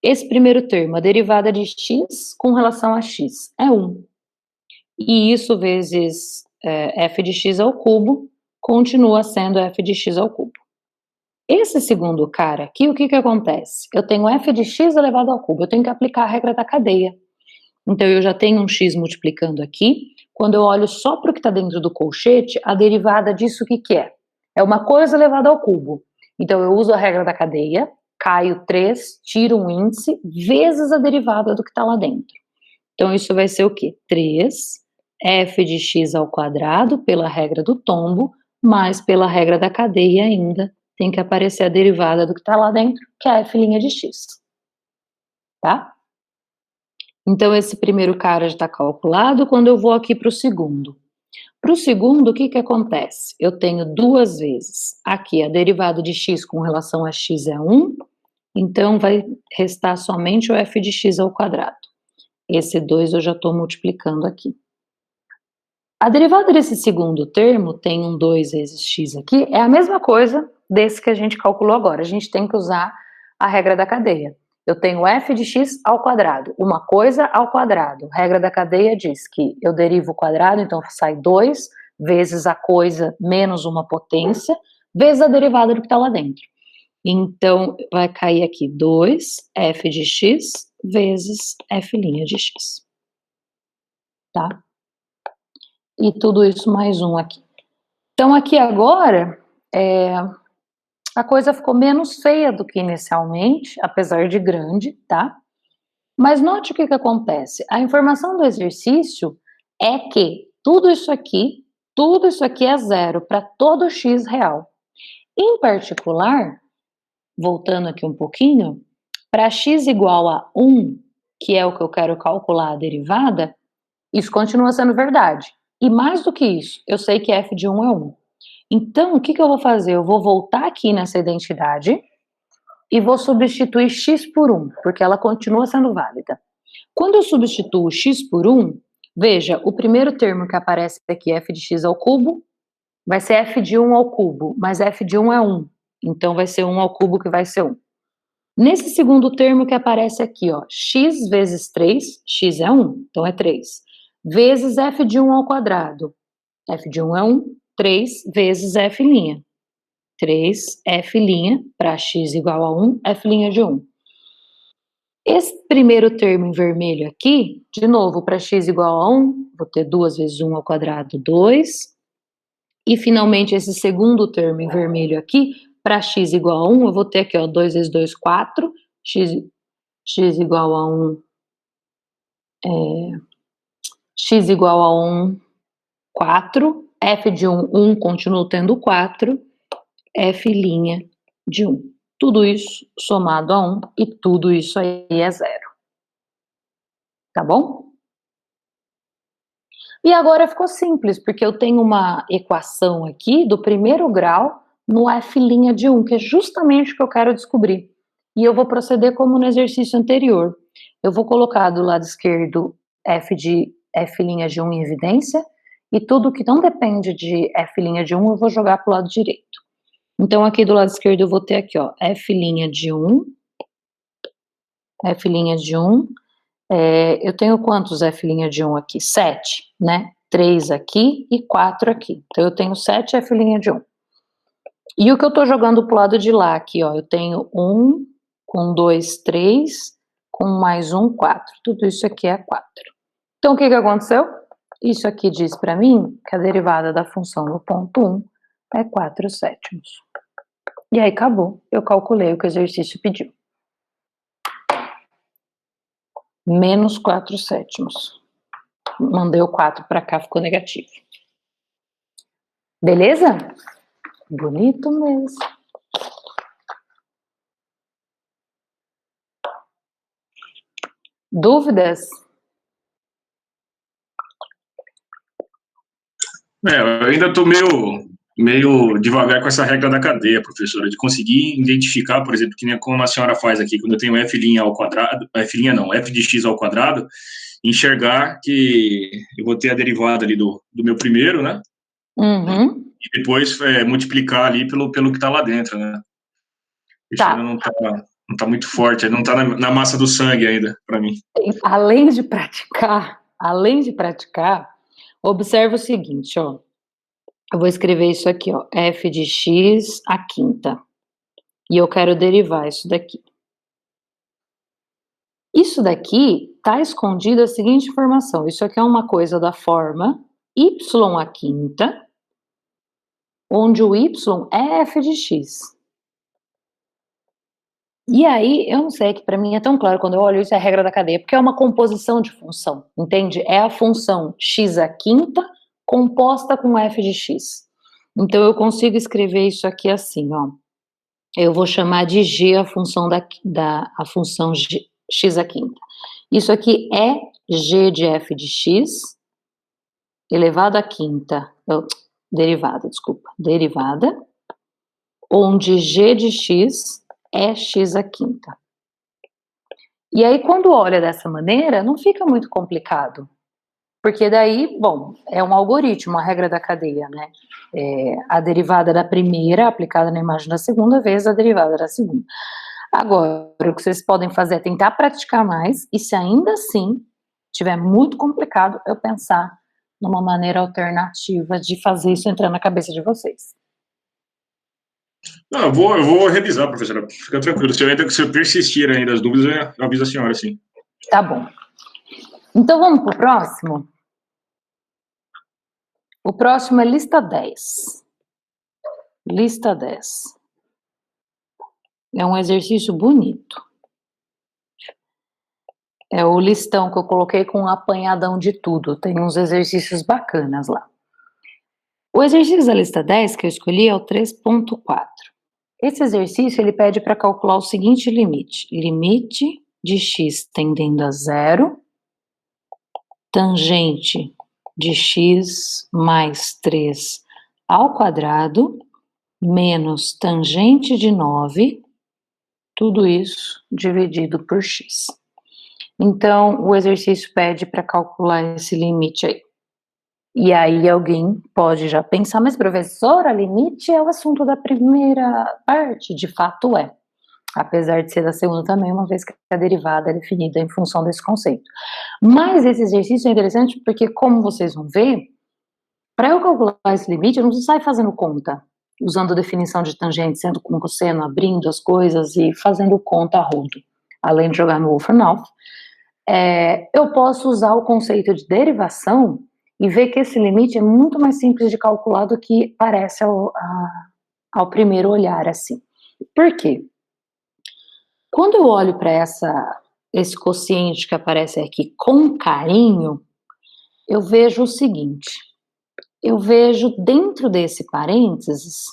S1: esse primeiro termo, a derivada de x com relação a x, é 1. E isso vezes f de x ao cubo continua sendo f de x ao cubo. Esse segundo cara aqui, o que acontece? Eu tenho f de x elevado ao cubo, eu tenho que aplicar a regra da cadeia. Então, eu já tenho um x multiplicando aqui. Quando eu olho só para o que está dentro do colchete, a derivada disso o que é? É uma coisa elevada ao cubo. Então, eu uso a regra da cadeia, caio 3, tiro um índice, vezes a derivada do que está lá dentro. Então, isso vai ser o quê? 3 f de x ao quadrado, pela regra do tombo, mais pela regra da cadeia ainda, tem que aparecer a derivada do que está lá dentro, que é f' de x. Tá? Então, esse primeiro cara já está calculado. Quando eu vou aqui para o segundo. Para o segundo, o que acontece? Eu tenho duas vezes. Aqui, a derivada de x com relação a x é 1, então vai restar somente o f de x ao quadrado. Esse 2 eu já estou multiplicando aqui. A derivada desse segundo termo, tem um 2 vezes x aqui, é a mesma coisa desse que a gente calculou agora. A gente tem que usar a regra da cadeia. Eu tenho f de x ao quadrado, uma coisa ao quadrado. A regra da cadeia diz que eu derivo o quadrado, então sai 2 vezes a coisa menos uma potência, vezes a derivada do que está lá dentro. Então, vai cair aqui 2 f de x vezes f' de x. Tá? E tudo isso mais um aqui. Então, aqui agora, a coisa ficou menos feia do que inicialmente, apesar de grande, tá? Mas note o que acontece. A informação do exercício é que tudo isso aqui Tudo isso aqui é zero para todo x real. Em particular, voltando aqui um pouquinho, para x igual a 1, que é o que eu quero calcular a derivada, isso continua sendo verdade. E mais do que isso, eu sei que f de 1 é 1. Então, o que eu vou fazer? Eu vou voltar aqui nessa identidade e vou substituir x por 1, porque ela continua sendo válida. Quando eu substituo x por 1, veja, o primeiro termo que aparece aqui, f de x ao cubo, vai ser f de 1 ao cubo, mas f de 1 é 1, então vai ser 1 ao cubo que vai ser 1. Nesse segundo termo que aparece aqui, ó, x vezes 3, x é 1, então é 3, vezes f de 1 ao quadrado, f de 1 é 1, 3 vezes f', 3f' para x igual a 1, f' de 1. Esse primeiro termo em vermelho aqui, de novo, para x igual a 1, vou ter 2 vezes 1 ao quadrado, 2. E, finalmente, esse segundo termo em vermelho aqui, para x igual a 1, eu vou ter aqui, ó, 2 vezes 2, 4. X igual a 1, x igual a 1, 4. F de 1, 1, continuo tendo 4. F' de 1. Tudo isso somado a 1 e tudo isso aí é zero. Tá bom? E agora ficou simples, porque eu tenho uma equação aqui do primeiro grau no f' de 1, que é justamente o que eu quero descobrir. E eu vou proceder como no exercício anterior. Eu vou colocar do lado esquerdo f' de 1 em evidência, e tudo que não depende de f' de 1 eu vou jogar para o lado direito. Então, aqui do lado esquerdo eu vou ter aqui, ó, f' de 1, eu tenho quantos f' de 1 aqui? 7, né? 3 aqui e 4 aqui. Então, eu tenho 7 f' de 1. E o que eu tô jogando pro lado de lá aqui, ó, eu tenho 1, com 2, 3, com mais 1, 4. Tudo isso aqui é 4. Então, o que aconteceu? Isso aqui diz para mim que a derivada da função no ponto 1 é 4 sétimos. E aí, acabou. Eu calculei o que o exercício pediu. Menos 4 sétimos. Mandei o 4 para cá, ficou negativo. Beleza? Bonito mesmo. Dúvidas?
S2: Eu ainda estou meio devagar com essa regra da cadeia, professora, de conseguir identificar, por exemplo, que nem como a senhora faz aqui, quando eu tenho f' ao quadrado, f' de x ao quadrado, enxergar que eu vou ter a derivada ali do meu primeiro, né?
S1: Uhum.
S2: E depois multiplicar ali pelo que está lá dentro, né? Isso
S1: Tá.
S2: ainda não tá muito forte, não está na massa do sangue ainda, para mim.
S1: Além de praticar, observa o seguinte, ó. Eu vou escrever isso aqui, ó, f de x à quinta. E eu quero derivar isso daqui. Isso daqui está escondido a seguinte informação. Isso aqui é uma coisa da forma y à quinta, onde o y é f de x. E aí, eu não sei, que para mim é tão claro quando eu olho isso, é a regra da cadeia, porque é uma composição de função, entende? É a função x à quinta composta com f de x. Então, eu consigo escrever isso aqui assim, ó. Eu vou chamar de g a função a função g, x à quinta. Isso aqui é g de f de x elevado à quinta, derivada, onde g de x é x à quinta. E aí, quando olha dessa maneira, não fica muito complicado. Porque daí, bom, é um algoritmo, uma regra da cadeia, né? A derivada da primeira aplicada na imagem da segunda vezes a derivada da segunda. Agora, o que vocês podem fazer é tentar praticar mais, e se ainda assim tiver muito complicado, eu pensar numa maneira alternativa de fazer isso entrar na cabeça de vocês.
S2: Não, eu vou revisar, professora. Fica tranquilo. Se eu persistir ainda as dúvidas, eu aviso a senhora, sim.
S1: Tá bom. Então vamos pro próximo? O próximo é lista 10. Lista 10. É um exercício bonito. É o listão que eu coloquei com um apanhadão de tudo. Tem uns exercícios bacanas lá. O exercício da lista 10 que eu escolhi é o 3.4. Esse exercício ele pede para calcular o seguinte limite. Limite de x tendendo a zero, tangente de x mais 3 ao quadrado, menos tangente de 9, tudo isso dividido por x. Então, o exercício pede para calcular esse limite aí. E aí alguém pode já pensar, mas professora, limite é o assunto da primeira parte, de fato é. Apesar de ser da segunda também, uma vez que a derivada é definida em função desse conceito. Mas esse exercício é interessante porque, como vocês vão ver, para eu calcular esse limite, eu não preciso sair fazendo conta, usando definição de tangente, sendo com cosseno, abrindo as coisas e fazendo conta a rodo, além de jogar no Wolfram eu posso usar o conceito de derivação e ver que esse limite é muito mais simples de calcular do que parece ao primeiro olhar, assim. Por quê? Quando eu olho para esse quociente que aparece aqui com carinho, eu vejo o seguinte, eu vejo dentro desse parênteses,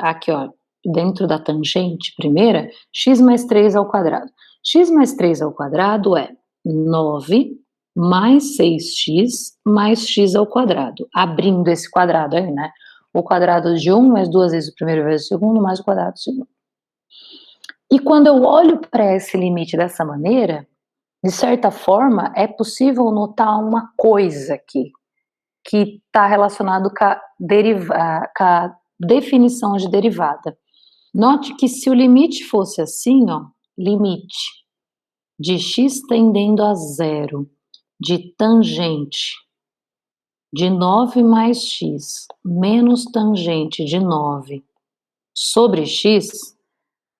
S1: aqui ó, dentro da tangente primeira, x mais 3 ao quadrado. X mais 3 ao quadrado é 9 mais 6x mais x ao quadrado, abrindo esse quadrado aí, né? O quadrado de 1 mais 2 vezes o primeiro vezes o segundo, mais o quadrado do segundo. E quando eu olho para esse limite dessa maneira, de certa forma, é possível notar uma coisa aqui, que está relacionado com a definição de derivada. Note que se o limite fosse assim, ó, limite de x tendendo a zero, de tangente de 9 mais x, menos tangente de 9 sobre x,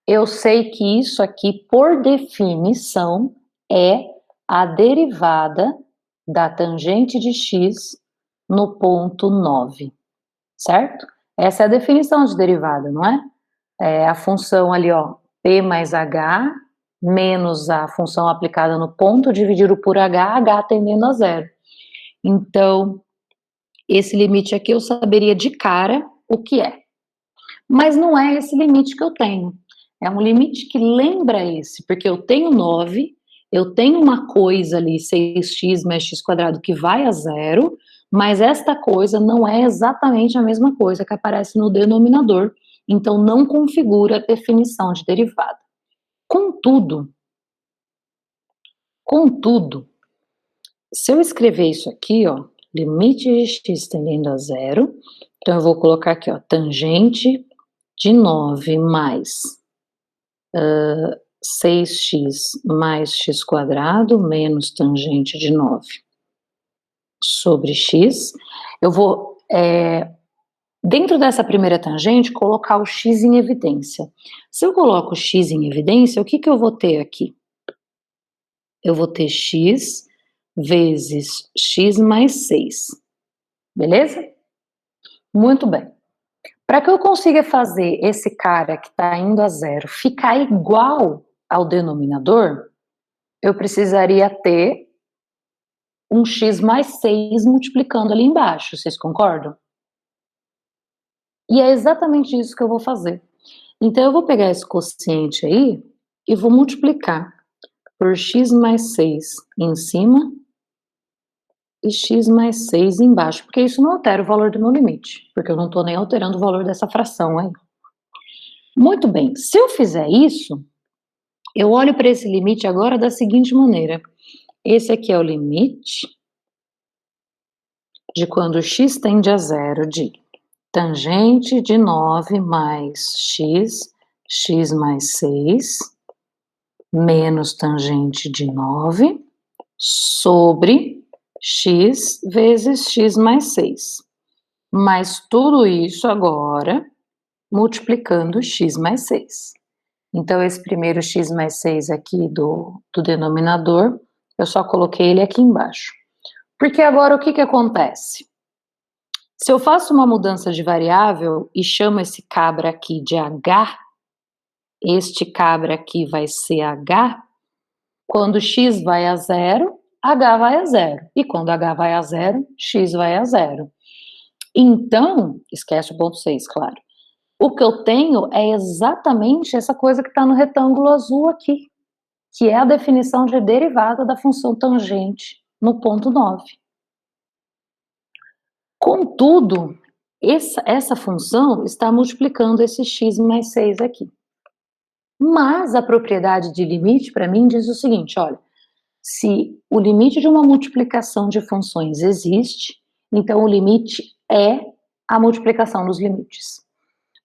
S1: eu sei que isso aqui, por definição, é a derivada da tangente de x no ponto 9, certo? Essa é a definição de derivada, não é? É a função ali, ó, p mais h, menos a função aplicada no ponto, dividido por h tendendo a zero. Então, esse limite aqui eu saberia de cara o que é. Mas não é esse limite que eu tenho. É um limite que lembra esse, porque eu tenho 9, eu tenho uma coisa ali, 6x mais x quadrado, que vai a zero, mas esta coisa não é exatamente a mesma coisa que aparece no denominador, então não configura a definição de derivada. Contudo, se eu escrever isso aqui, ó, limite de x tendendo a zero, então eu vou colocar aqui, ó, tangente de 9 mais 6x mais x quadrado menos tangente de 9 sobre x. Eu vou, dentro dessa primeira tangente, colocar o x em evidência. Se eu coloco o x em evidência, o que eu vou ter aqui? Eu vou ter x vezes x mais 6, beleza? Muito bem. Para que eu consiga fazer esse cara que está indo a zero ficar igual ao denominador, eu precisaria ter um x mais 6 multiplicando ali embaixo, vocês concordam? E é exatamente isso que eu vou fazer. Então, eu vou pegar esse quociente aí e vou multiplicar por x mais 6 em cima e x mais 6 embaixo, porque isso não altera o valor do meu limite, porque eu não estou nem alterando o valor dessa fração aí. Muito bem, se eu fizer isso, eu olho para esse limite agora da seguinte maneira. Esse aqui é o limite de quando x tende a zero de tangente de 9 mais x mais 6, menos tangente de 9, sobre x vezes x mais 6. Mas tudo isso agora multiplicando x mais 6. Então, esse primeiro x mais 6 aqui do denominador, eu só coloquei ele aqui embaixo. Porque agora o que acontece? Se eu faço uma mudança de variável e chamo esse cabra aqui de h, este cabra aqui vai ser h, quando x vai a zero, h vai a zero. E quando h vai a zero, x vai a zero. Então, esquece o ponto 6, claro. O que eu tenho é exatamente essa coisa que está no retângulo azul aqui, que é a definição de derivada da função tangente no ponto 9. Contudo, essa função está multiplicando esse x mais 6 aqui. Mas a propriedade de limite, para mim, diz o seguinte, olha, se o limite de uma multiplicação de funções existe, então o limite é a multiplicação dos limites.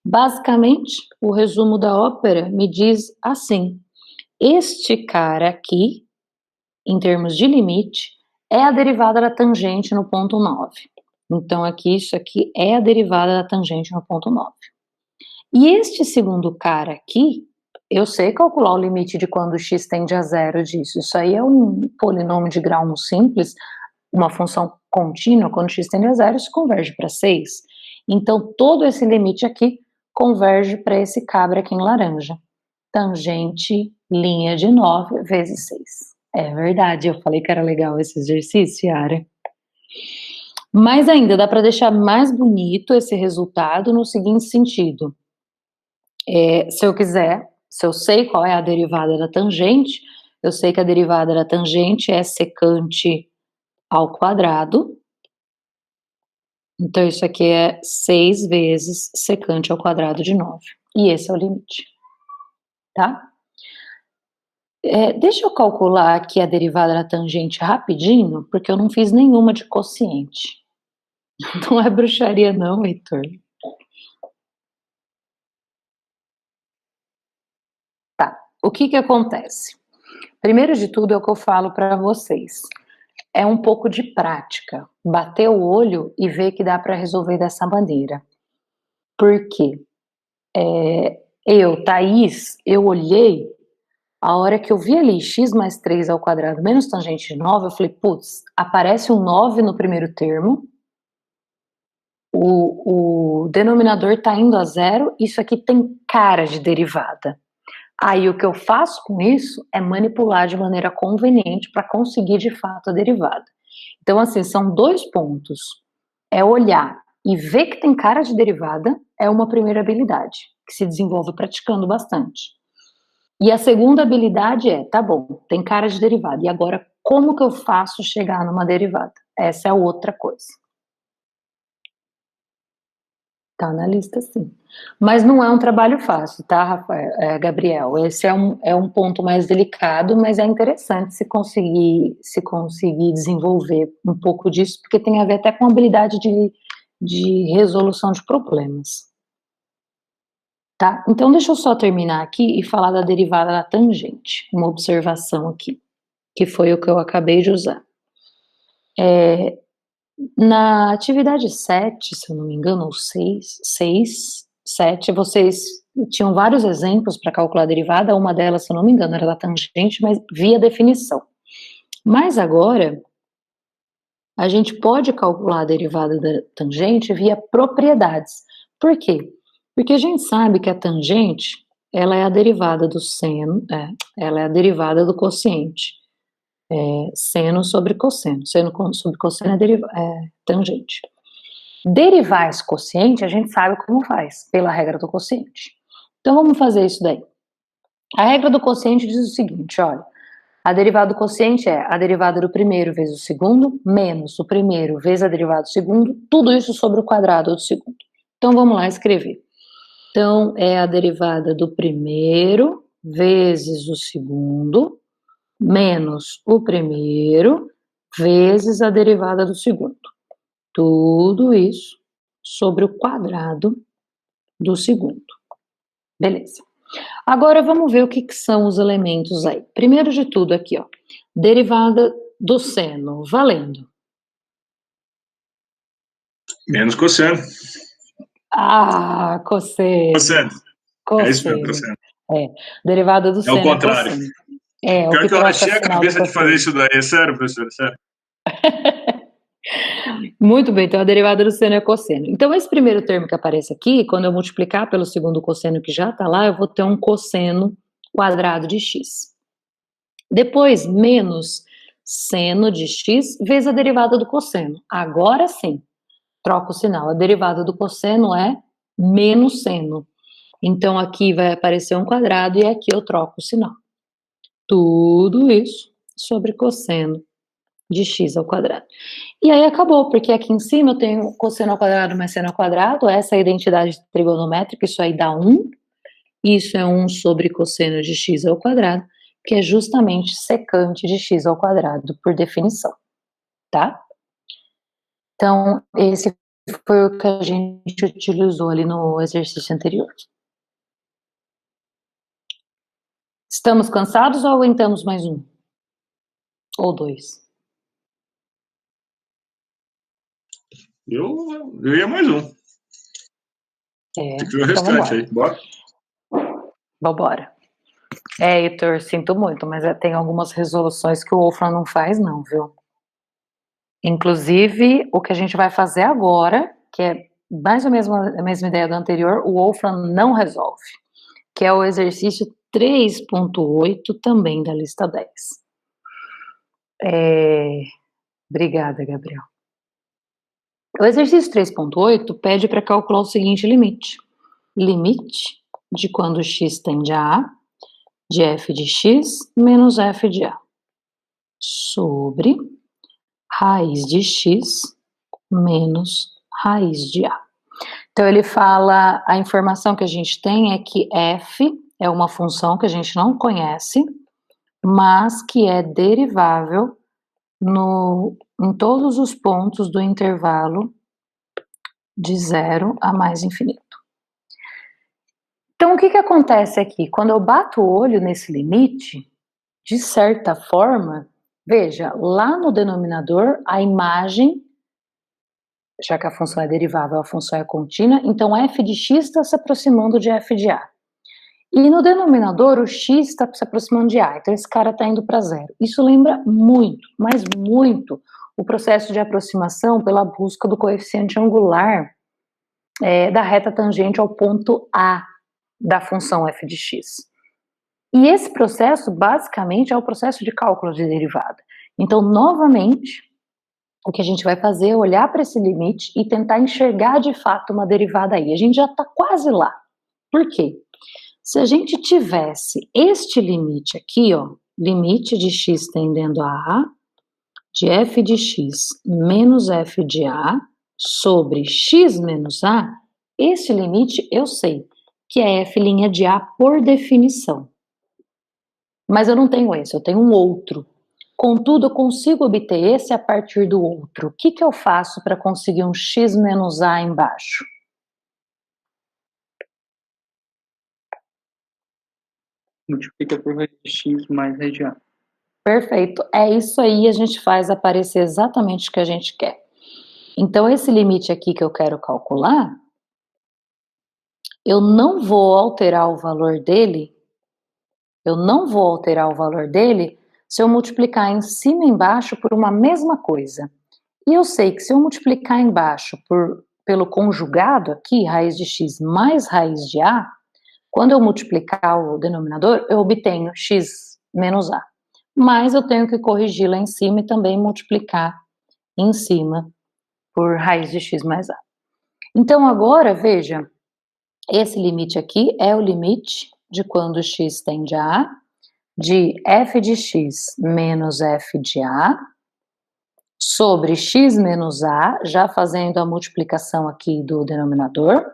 S1: Basicamente, o resumo da ópera me diz assim, este cara aqui, em termos de limite, é a derivada da tangente no ponto 9. Então, aqui, isso aqui é a derivada da tangente no ponto 9. E este segundo cara aqui, eu sei calcular o limite de quando x tende a zero disso. Isso aí é um polinômio de grau 1 simples, uma função contínua, quando x tende a zero, isso converge para 6. Então, todo esse limite aqui converge para esse cabra aqui em laranja. Tangente, linha de 9 vezes 6. É verdade, eu falei que era legal esse exercício, Yara. Mas ainda dá para deixar mais bonito esse resultado no seguinte sentido. Se eu quiser, se eu sei qual é a derivada da tangente, eu sei que a derivada da tangente é secante ao quadrado. Então, isso aqui é 6 vezes secante ao quadrado de 9. E esse é o limite. Tá? Deixa eu calcular aqui a derivada da tangente rapidinho, porque eu não fiz nenhuma de quociente. Não é bruxaria não, Heitor. Tá, o que acontece? Primeiro de tudo é o que eu falo para vocês. É um pouco de prática. Bater o olho e ver que dá para resolver dessa maneira. Por quê? Thaís, eu olhei, a hora que eu vi ali x mais 3 ao quadrado menos tangente de 9, eu falei, putz, aparece um 9 no primeiro termo, o denominador está indo a zero, isso aqui tem cara de derivada. Aí o que eu faço com isso é manipular de maneira conveniente para conseguir de fato a derivada. Então, assim, são 2 pontos. É olhar e ver que tem cara de derivada é uma primeira habilidade, que se desenvolve praticando bastante. E a segunda habilidade é, tá bom, tem cara de derivada, e agora como que eu faço chegar numa derivada? Essa é outra coisa. Tá na lista, sim. Mas não é um trabalho fácil, tá, Rafael, Gabriel? Esse é um ponto mais delicado, mas é interessante se conseguir desenvolver um pouco disso, porque tem a ver até com habilidade de resolução de problemas. Tá? Então, deixa eu só terminar aqui e falar da derivada da tangente. Uma observação aqui, que foi o que eu acabei de usar. Na atividade 7, se eu não me engano, ou 6, 7, vocês tinham vários exemplos para calcular a derivada, uma delas, se eu não me engano, era da tangente, mas via definição. Mas agora, a gente pode calcular a derivada da tangente via propriedades. Por quê? Porque a gente sabe que a tangente, ela é a derivada do seno, ela é a derivada do quociente. Seno sobre cosseno. Seno sobre cosseno é tangente. Derivar esse quociente, a gente sabe como faz, pela regra do quociente. Então, vamos fazer isso daí. A regra do quociente diz o seguinte, olha, a derivada do quociente é a derivada do primeiro vezes o segundo, menos o primeiro vezes a derivada do segundo, tudo isso sobre o quadrado do segundo. Então, vamos lá escrever. Então, é a derivada do primeiro vezes o segundo, menos o primeiro vezes a derivada do segundo. Tudo isso sobre o quadrado do segundo. Beleza. Agora vamos ver o que são os elementos aí. Primeiro de tudo aqui, ó, derivada do seno, valendo.
S2: Menos cosseno.
S1: Ah, cosseno.
S2: Cosseno.
S1: Cosseno.
S2: É isso mesmo, cosseno.
S1: Derivada do seno
S2: é o contrário.
S1: É,
S2: Pior
S1: o que
S2: que eu achei a cabeça de fazer isso daí. É sério, professor, é sério.
S1: Muito bem, então a derivada do seno é cosseno. Então esse primeiro termo que aparece aqui, quando eu multiplicar pelo segundo cosseno que já está lá, eu vou ter um cosseno quadrado de x. Depois, menos seno de x vezes a derivada do cosseno. Agora sim. troco o sinal. A derivada do cosseno é menos seno. Então, aqui vai aparecer um quadrado e aqui eu troco o sinal. Tudo isso sobre cosseno de x ao quadrado. E aí acabou, porque aqui em cima eu tenho cosseno ao quadrado mais seno ao quadrado, essa é a identidade trigonométrica, isso aí dá 1. Isso é 1 sobre cosseno de x ao quadrado, que é justamente secante de x ao quadrado, por definição, tá? Então, esse foi o que a gente utilizou ali no exercício anterior. Estamos cansados ou aguentamos mais um? Ou dois?
S2: Eu ia mais um.
S1: É,
S2: Tem que ver o restante aí. Bora.
S1: Vambora. Heitor, sinto muito, mas tem algumas resoluções que o Wolfram não faz não, viu? Inclusive, o que a gente vai fazer agora, que é mais ou menos a mesma ideia do anterior, o Wolfram não resolve, que é o exercício 3.8, também da lista 10. Obrigada, Gabriel. O exercício 3.8 pede para calcular o seguinte limite. Limite de quando x tende a A, de f de x menos f de A, sobre raiz de x menos raiz de A. Então, ele fala, a informação que a gente tem é que f é uma função que a gente não conhece, mas que é derivável em todos os pontos do intervalo de 0 a mais infinito. Então, o que acontece aqui? Quando eu bato o olho nesse limite, de certa forma, veja, lá no denominador, a imagem, já que a função é derivável, a função é contínua, então f de x está se aproximando de f de a. E no denominador, o x está se aproximando de a, então esse cara está indo para zero. Isso lembra muito, mas muito, o processo de aproximação pela busca do coeficiente angular da reta tangente ao ponto A da função f de x. E esse processo, basicamente, é o processo de cálculo de derivada. Então, novamente, o que a gente vai fazer é olhar para esse limite e tentar enxergar de fato uma derivada aí. A gente já está quase lá. Por quê? Se a gente tivesse este limite aqui, ó, limite de x tendendo a A, de f de x menos f de A, sobre x menos A, esse limite eu sei que é f' de A por definição. Mas eu não tenho esse, eu tenho um outro. Contudo, eu consigo obter esse a partir do outro. O que eu faço para conseguir um x menos A embaixo?
S3: Multiplica por raiz de x mais raiz de A.
S1: Perfeito, é isso aí, a gente faz aparecer exatamente o que a gente quer. Então, esse limite aqui que eu quero calcular, eu não vou alterar o valor dele, se eu multiplicar em cima e embaixo por uma mesma coisa. E eu sei que se eu multiplicar embaixo pelo conjugado aqui, raiz de x mais raiz de a, quando eu multiplicar o denominador, eu obtenho x menos a. Mas eu tenho que corrigir lá em cima e também multiplicar em cima por raiz de x mais a. Então agora, veja, esse limite aqui é o limite de quando x tende a A, de f de x menos f de a, sobre x menos a, já fazendo a multiplicação aqui do denominador,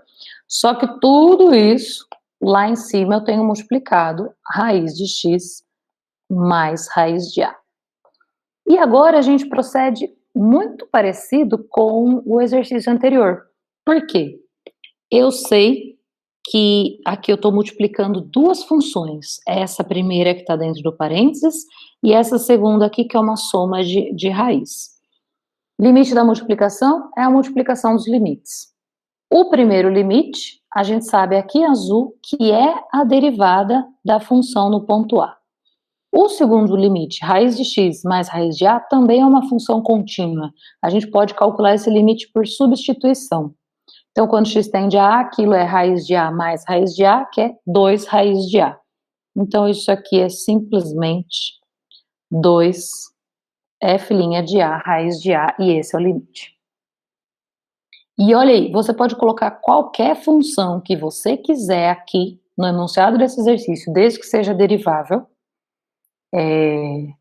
S1: só que tudo isso, lá em cima eu tenho multiplicado raiz de x mais raiz de a. E agora a gente procede muito parecido com o exercício anterior. Por quê? Eu sei que aqui eu estou multiplicando duas funções, essa primeira que está dentro do parênteses e essa segunda aqui que é uma soma de raiz. Limite da multiplicação é a multiplicação dos limites. O primeiro limite, a gente sabe aqui em azul, que é a derivada da função no ponto A. O segundo limite, raiz de x mais raiz de a, também é uma função contínua. A gente pode calcular esse limite por substituição. Então, quando x tende a A, aquilo é raiz de A mais raiz de A, que é 2 raiz de A. Então, isso aqui é simplesmente 2 f' de A, raiz de A, e esse é o limite. E olha aí, você pode colocar qualquer função que você quiser aqui no enunciado desse exercício, desde que seja derivável,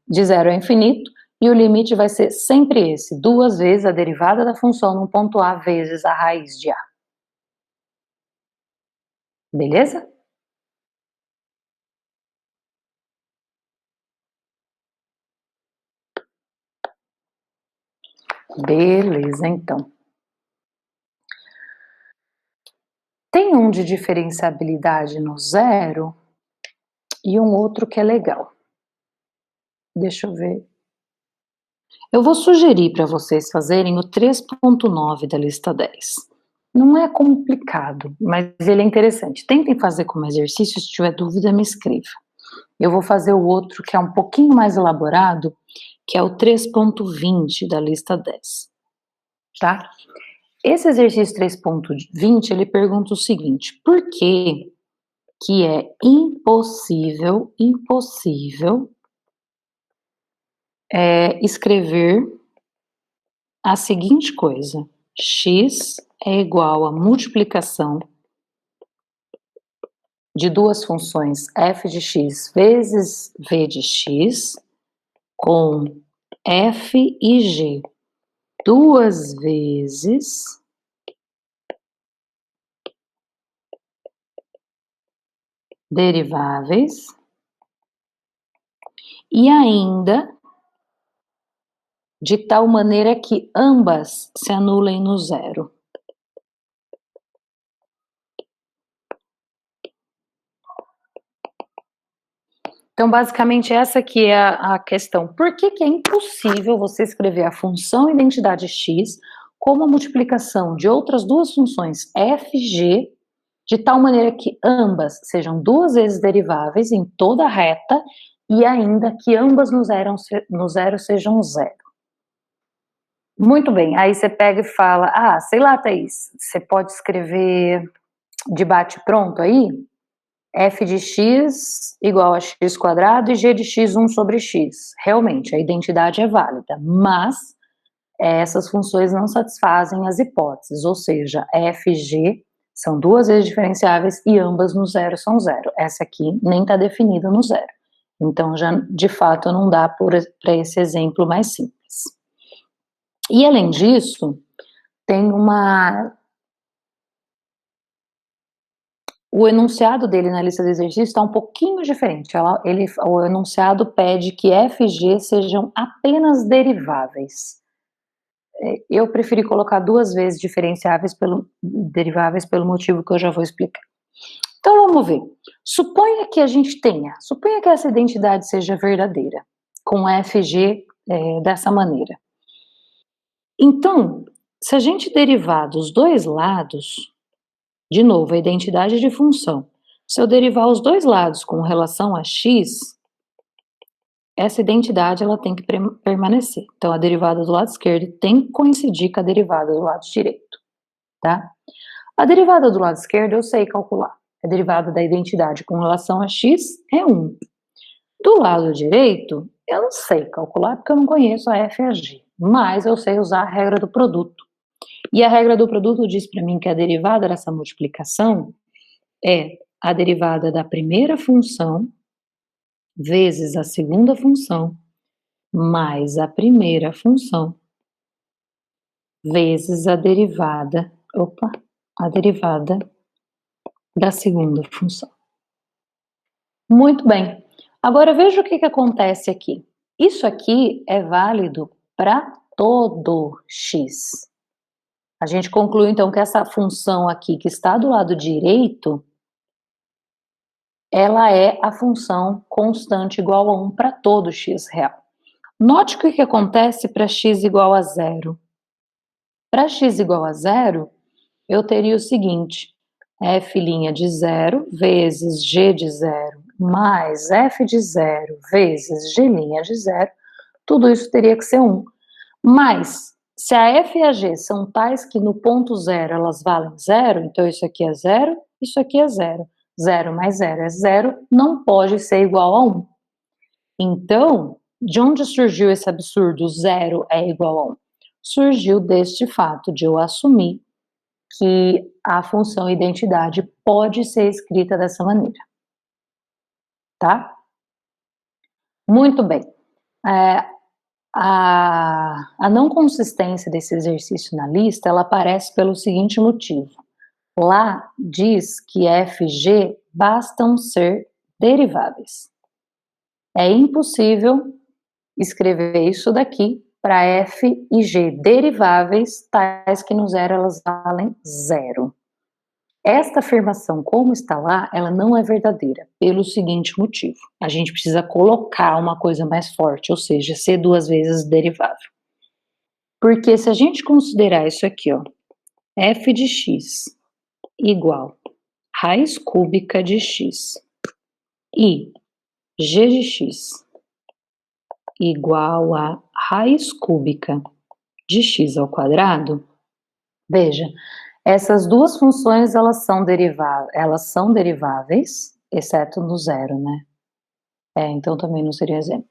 S1: de 0 a infinito, e o limite vai ser sempre esse, 2 vezes a derivada da função no ponto A vezes a raiz de A. Beleza? Beleza, então. Tem um de diferenciabilidade no zero e um outro que é legal. Deixa eu ver. Eu vou sugerir para vocês fazerem o 3.9 da lista 10. Não é complicado, mas ele é interessante. Tentem fazer como exercício, se tiver dúvida, me escreva. Eu vou fazer o outro que é um pouquinho mais elaborado, que é o 3.20 da lista 10, tá? Esse exercício 3.20, ele pergunta o seguinte: por que é impossível escrever a seguinte coisa: x é igual a multiplicação de duas funções f de x vezes v de x com f e g duas vezes deriváveis e ainda de tal maneira que ambas se anulem no zero. Então, basicamente, essa aqui é a questão. Por que é impossível você escrever a função identidade x como a multiplicação de outras duas funções f e g, de tal maneira que ambas sejam duas vezes deriváveis em toda a reta e ainda que ambas no zero sejam zero? Muito bem, aí você pega e fala, sei lá, Thaís, você pode escrever de bate-pronto aí, f de x igual a x quadrado e g de x 1 sobre x. Realmente, a identidade é válida, mas essas funções não satisfazem as hipóteses, ou seja, f e g são duas vezes diferenciáveis e ambas no zero são zero. Essa aqui nem está definida no zero. Então, já de fato não dá para esse exemplo mais simples. E além disso, tem o enunciado dele na lista de exercícios está um pouquinho diferente. O enunciado pede que f e g sejam apenas deriváveis. Eu preferi colocar duas vezes deriváveis pelo motivo que eu já vou explicar. Então vamos ver. Suponha que essa identidade seja verdadeira, com f e g dessa maneira. Então, se a gente derivar dos dois lados, de novo, a identidade de função, se eu derivar os dois lados com relação a x, essa identidade ela tem que permanecer. Então, a derivada do lado esquerdo tem que coincidir com a derivada do lado direito, tá? A derivada do lado esquerdo eu sei calcular. A derivada da identidade com relação a x é 1. Do lado direito, eu não sei calcular porque eu não conheço a f e a g, mas eu sei usar a regra do produto. E a regra do produto diz para mim que a derivada dessa multiplicação é a derivada da primeira função vezes a segunda função mais a primeira função vezes a derivada da segunda função. Muito bem. Agora veja o que acontece aqui. Isso aqui é válido para todo x. A gente conclui então que essa função aqui que está do lado direito, ela é a função constante igual a 1 para todo x real. Note o que acontece para x igual a 0. Para x igual a 0, eu teria o seguinte: f' de 0 vezes g de 0 mais f de 0 vezes g' de 0, tudo isso teria que ser 1. Mas, se a f e a g são tais que no ponto 0 elas valem 0, então isso aqui é 0, isso aqui é 0. 0 mais 0 é 0, não pode ser igual a 1. Então, de onde surgiu esse absurdo 0 é igual a 1? Surgiu deste fato de eu assumir que a função identidade pode ser escrita dessa maneira. Tá? Muito bem. A não consistência desse exercício na lista, ela aparece pelo seguinte motivo. Lá diz que f e g bastam ser deriváveis. É impossível escrever isso daqui para f e g deriváveis, tais que no zero elas valem zero. Esta afirmação, como está lá, ela não é verdadeira, pelo seguinte motivo. A gente precisa colocar uma coisa mais forte, ou seja, ser duas vezes derivável. Porque se a gente considerar isso aqui, ó, f de x igual raiz cúbica de x e g de x igual a raiz cúbica de x ao quadrado, veja, essas duas funções elas são deriváveis, exceto no zero, né? Então também não seria exemplo.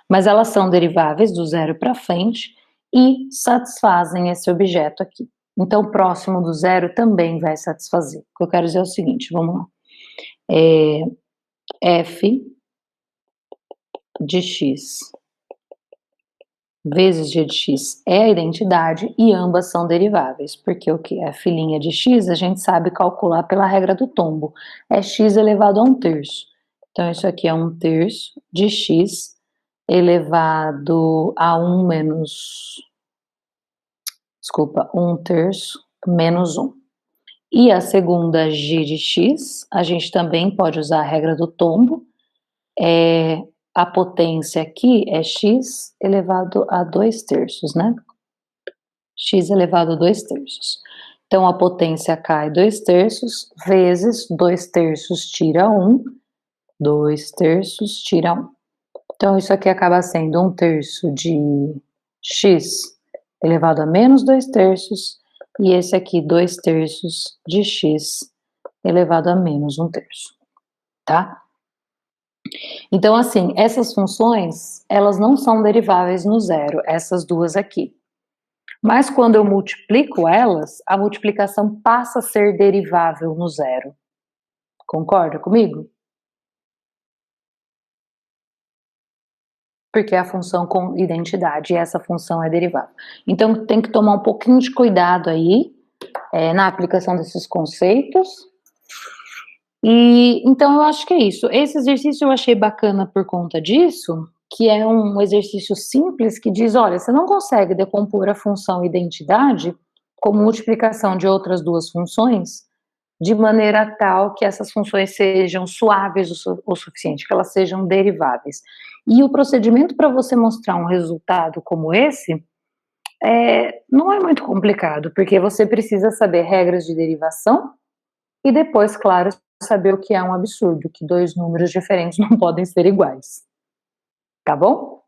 S1: Mas elas são deriváveis do zero para frente e satisfazem esse objeto aqui. Então, próximo do zero também vai satisfazer. O que eu quero dizer é o seguinte, vamos lá. F de x vezes g de x é a identidade e ambas são deriváveis, porque o que é f' de x a gente sabe calcular pela regra do tombo, é x elevado a 1/3. Então isso aqui é 1/3 de x elevado a 1/3 menos 1. E a segunda g de x, a gente também pode usar a regra do tombo, a potência aqui é x elevado a 2/3, né? X elevado a 2/3. Então, a potência cai 2/3 vezes 2/3 tira 1, 2/3 tira 1. Então, isso aqui acaba sendo 1/3 de x elevado a menos 2/3, e esse aqui 2/3 de x elevado a menos 1/3, tá? Então, assim, essas funções, elas não são deriváveis no zero, essas duas aqui. Mas quando eu multiplico elas, a multiplicação passa a ser derivável no zero. Concorda comigo? Porque é a função com identidade e essa função é derivável. Então, tem que tomar um pouquinho de cuidado aí, na aplicação desses conceitos. E então eu acho que é isso. Esse exercício eu achei bacana por conta disso, que é um exercício simples que diz, olha, você não consegue decompor a função identidade como multiplicação de outras duas funções de maneira tal que essas funções sejam suaves o suficiente, que elas sejam deriváveis. E o procedimento para você mostrar um resultado como esse não é muito complicado, porque você precisa saber regras de derivação e depois, claro, saber o que é um absurdo, que dois números diferentes não podem ser iguais. Tá bom?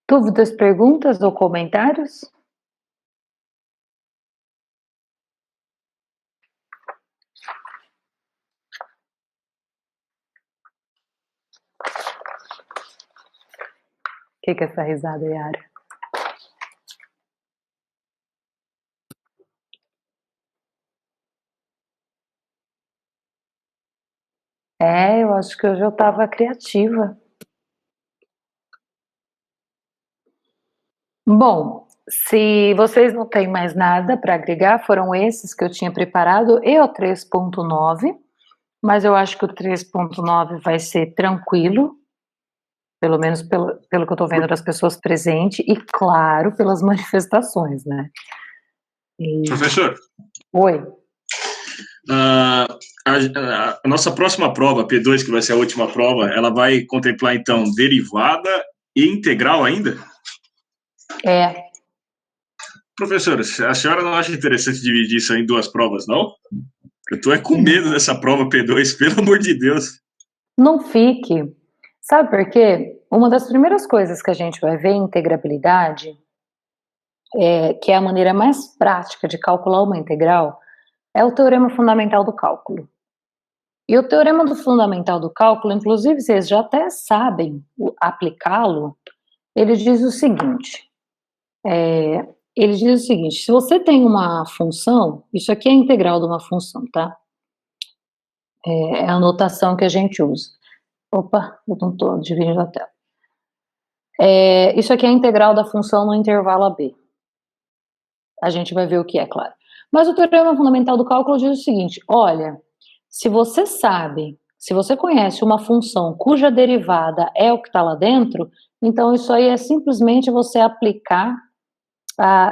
S1: Dúvidas, perguntas ou comentários? O que é essa risada, Yara? Eu acho que hoje eu estava criativa. Bom, se vocês não têm mais nada para agregar, foram esses que eu tinha preparado e o 3.9, mas eu acho que o 3.9 vai ser tranquilo, pelo menos pelo que eu estou vendo das pessoas presentes e, claro, pelas manifestações, né?
S2: Professor?
S1: Oi.
S2: A nossa próxima prova, P2, que vai ser a última prova, ela vai contemplar, então, derivada e integral ainda? Professora, a senhora não acha interessante dividir isso em duas provas, não? Eu tô com medo dessa prova P2, pelo amor de Deus.
S1: Não fique. Sabe por quê? Uma das primeiras coisas que a gente vai ver em integrabilidade, que é a maneira mais prática de calcular uma integral, é o teorema fundamental do cálculo. E o teorema do fundamental do cálculo, inclusive vocês já até sabem aplicá-lo, ele diz o seguinte, Ele diz o seguinte: se você tem uma função, isso aqui é a integral de uma função, tá? É a notação que a gente usa. Opa, eu não estou dividindo a tela. Isso aqui é a integral da função no intervalo AB. A gente vai ver o que é, claro. Mas o teorema fundamental do cálculo diz o seguinte: olha, se você sabe, se você conhece uma função cuja derivada é o que está lá dentro, então isso aí é simplesmente você aplicar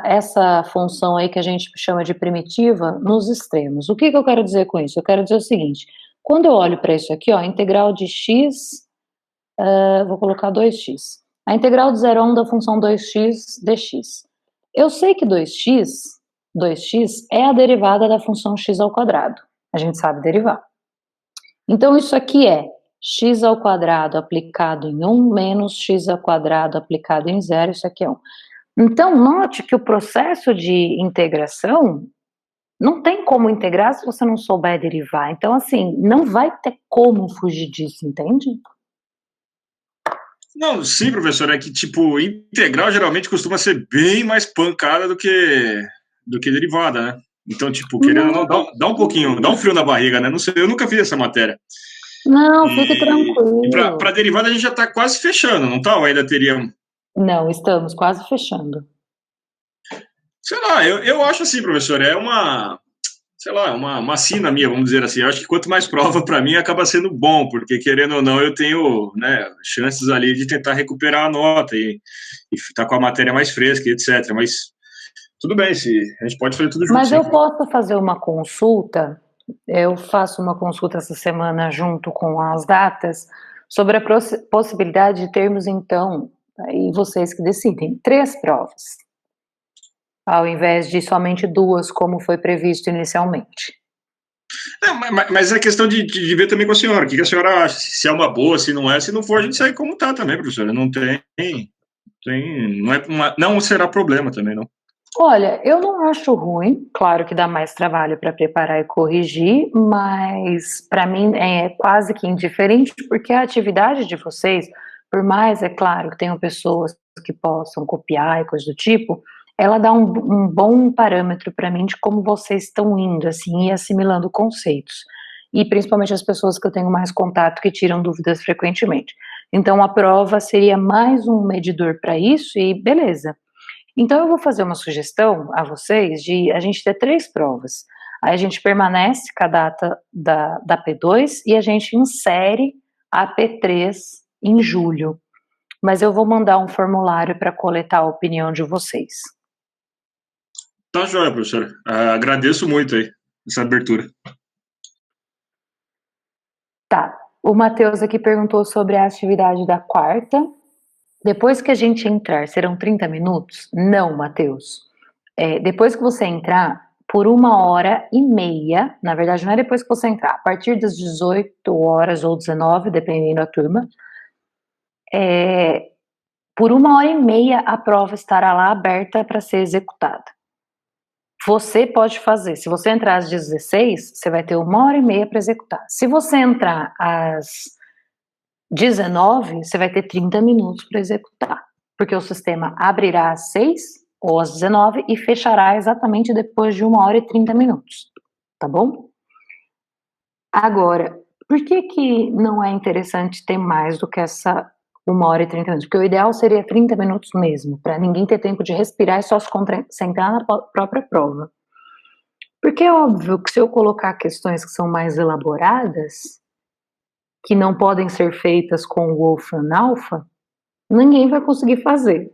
S1: essa função aí que a gente chama de primitiva nos extremos. O que eu quero dizer com isso? Eu quero dizer o seguinte: quando eu olho para isso aqui, ó, a integral de x, vou colocar 2x. A integral de 0 a 1 da função 2x dx. Eu sei que 2x é a derivada da função x ao quadrado. A gente sabe derivar. Então, isso aqui é x ao quadrado aplicado em 1 menos x ao quadrado aplicado em 0, isso aqui é 1. Então, note que o processo de integração não tem como integrar se você não souber derivar. Então, assim, não vai ter como fugir disso, entende?
S2: Não, sim, professor, é que, tipo, integral geralmente costuma ser bem mais pancada do que derivada, né? Então, tipo, querendo ou não, dá um pouquinho, dá um frio na barriga, né? Não sei, eu nunca fiz essa matéria.
S1: Não, fique
S2: E
S1: tranquilo.
S2: para derivada a gente já está quase fechando, não tá? Ou ainda teria.
S1: Não, estamos quase fechando.
S2: Sei lá, eu acho assim, professor, é uma. Sei lá, uma sina minha, vamos dizer assim. Eu acho que quanto mais prova para mim acaba sendo bom, porque querendo ou não, eu tenho, né, chances ali de tentar recuperar a nota e tá com a matéria mais fresca, etc. Mas tudo bem, se a gente pode fazer tudo junto,
S1: Mas
S2: sim.
S1: eu posso fazer uma consulta, eu faço uma consulta essa semana junto com as datas, sobre a possibilidade de termos, então, aí vocês que decidem, 3 provas, ao invés de somente 2, como foi previsto inicialmente.
S2: Mas é questão de ver também com a senhora. O que a senhora acha? Se é uma boa, se não é. Se não for, a gente segue como tá também, professora. Não tem. Não será problema também, não.
S1: Olha, eu não acho ruim, claro que dá mais trabalho para preparar e corrigir, mas para mim é quase que indiferente, porque a atividade de vocês, por mais, é claro, que tenham pessoas que possam copiar e coisa do tipo, ela dá um bom parâmetro para mim de como vocês estão indo, assim, e assimilando conceitos. E principalmente as pessoas que eu tenho mais contato que tiram dúvidas frequentemente. Então a prova seria mais um medidor para isso e beleza. Então, eu vou fazer uma sugestão a vocês de a gente ter 3 provas. Aí a gente permanece com a data da P2 e a gente insere a P3 em julho. Mas eu vou mandar um formulário para coletar a opinião de vocês.
S2: Tá joia, professora. Agradeço muito aí essa abertura.
S1: Tá. O Matheus aqui perguntou sobre a atividade da quarta. Depois que a gente entrar, serão 30 minutos? Não, Matheus. Depois que você entrar, por 1h30, na verdade não é depois que você entrar, a partir das 18 horas ou 19, dependendo da turma, por 1h30 a prova estará lá aberta para ser executada. Você pode fazer, se você entrar às 16, você vai ter 1h30 para executar. Se você entrar às 19, você vai ter 30 minutos para executar, porque o sistema abrirá às 6 ou às 19 e fechará exatamente depois de 1h30, tá bom? Agora, por que não é interessante ter mais do que essa 1h30? Porque o ideal seria 30 minutos mesmo, para ninguém ter tempo de respirar e só se concentrar na própria prova. Porque é óbvio que se eu colocar questões que são mais elaboradas, que não podem ser feitas com o Wolfram Alpha, ninguém vai conseguir fazer.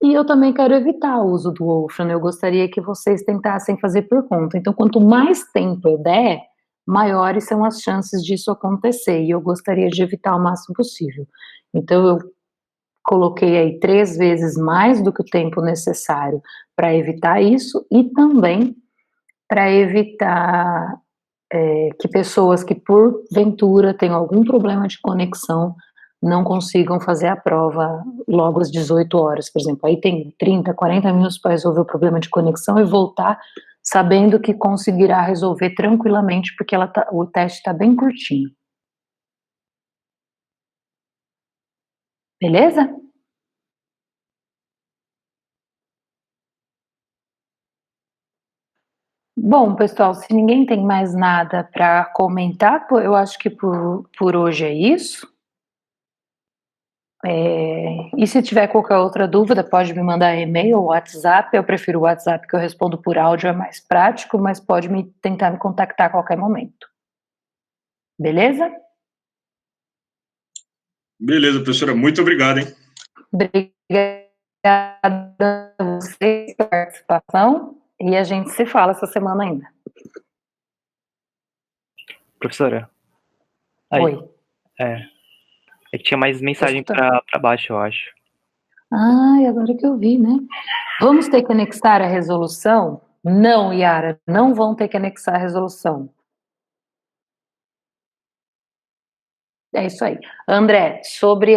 S1: E eu também quero evitar o uso do Wolfram, eu gostaria que vocês tentassem fazer por conta. Então, quanto mais tempo eu der, maiores são as chances disso acontecer, e eu gostaria de evitar o máximo possível. Então, eu coloquei aí 3 vezes mais do que o tempo necessário para evitar isso, e também para evitar que pessoas que porventura tenham algum problema de conexão não consigam fazer a prova logo às 18 horas, por exemplo. Aí tem 30, 40 minutos para resolver o problema de conexão e voltar sabendo que conseguirá resolver tranquilamente, porque o teste está bem curtinho. Beleza? Bom, pessoal, se ninguém tem mais nada para comentar, eu acho que por hoje é isso. E se tiver qualquer outra dúvida, pode me mandar e-mail ou WhatsApp. Eu prefiro o WhatsApp, que eu respondo por áudio, é mais prático, mas pode tentar me contactar a qualquer momento. Beleza?
S2: Beleza, professora. Muito obrigado, hein?
S1: Obrigada a vocês pela participação e a gente se fala essa semana ainda.
S4: Professora? Aí,
S1: Oi.
S4: É que tinha mais mensagem para baixo, eu acho.
S1: Agora que eu vi, né? Vamos ter que anexar a resolução? Não, Yara, não vão ter que anexar a resolução. É isso aí. André, sobre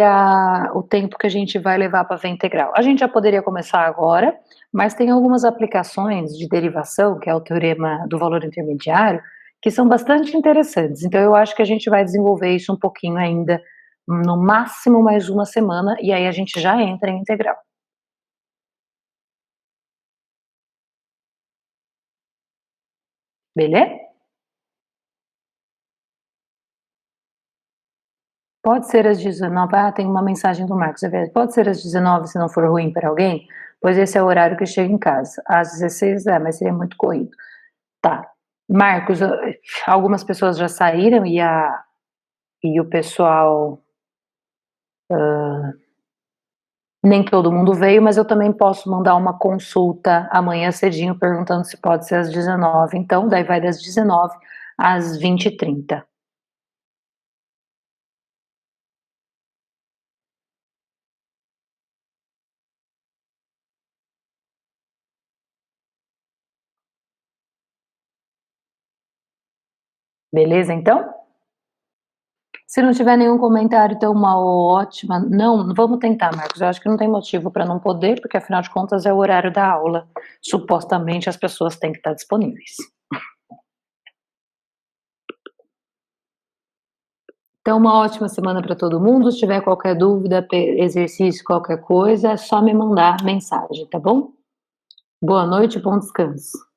S1: o tempo que a gente vai levar para ver integral. A gente já poderia começar agora, mas tem algumas aplicações de derivação, que é o teorema do valor intermediário, que são bastante interessantes. Então, eu acho que a gente vai desenvolver isso um pouquinho ainda, no máximo mais uma semana, e aí a gente já entra em integral. Beleza? Pode ser às 19, tem uma mensagem do Marcos, pode ser às 19 se não for ruim para alguém, pois esse é o horário que chega em casa. Às 16, mas seria muito corrido. Tá. Marcos, algumas pessoas já saíram e o pessoal, nem todo mundo veio, mas eu também posso mandar uma consulta amanhã cedinho perguntando se pode ser às 19, então daí vai das 19 às 20h30. Beleza, então? Se não tiver nenhum comentário, então uma ótima... Não, vamos tentar, Marcos. Eu acho que não tem motivo para não poder, porque afinal de contas é o horário da aula. Supostamente as pessoas têm que estar disponíveis. Então, uma ótima semana para todo mundo. Se tiver qualquer dúvida, exercício, qualquer coisa, é só me mandar mensagem, tá bom? Boa noite, bom descanso.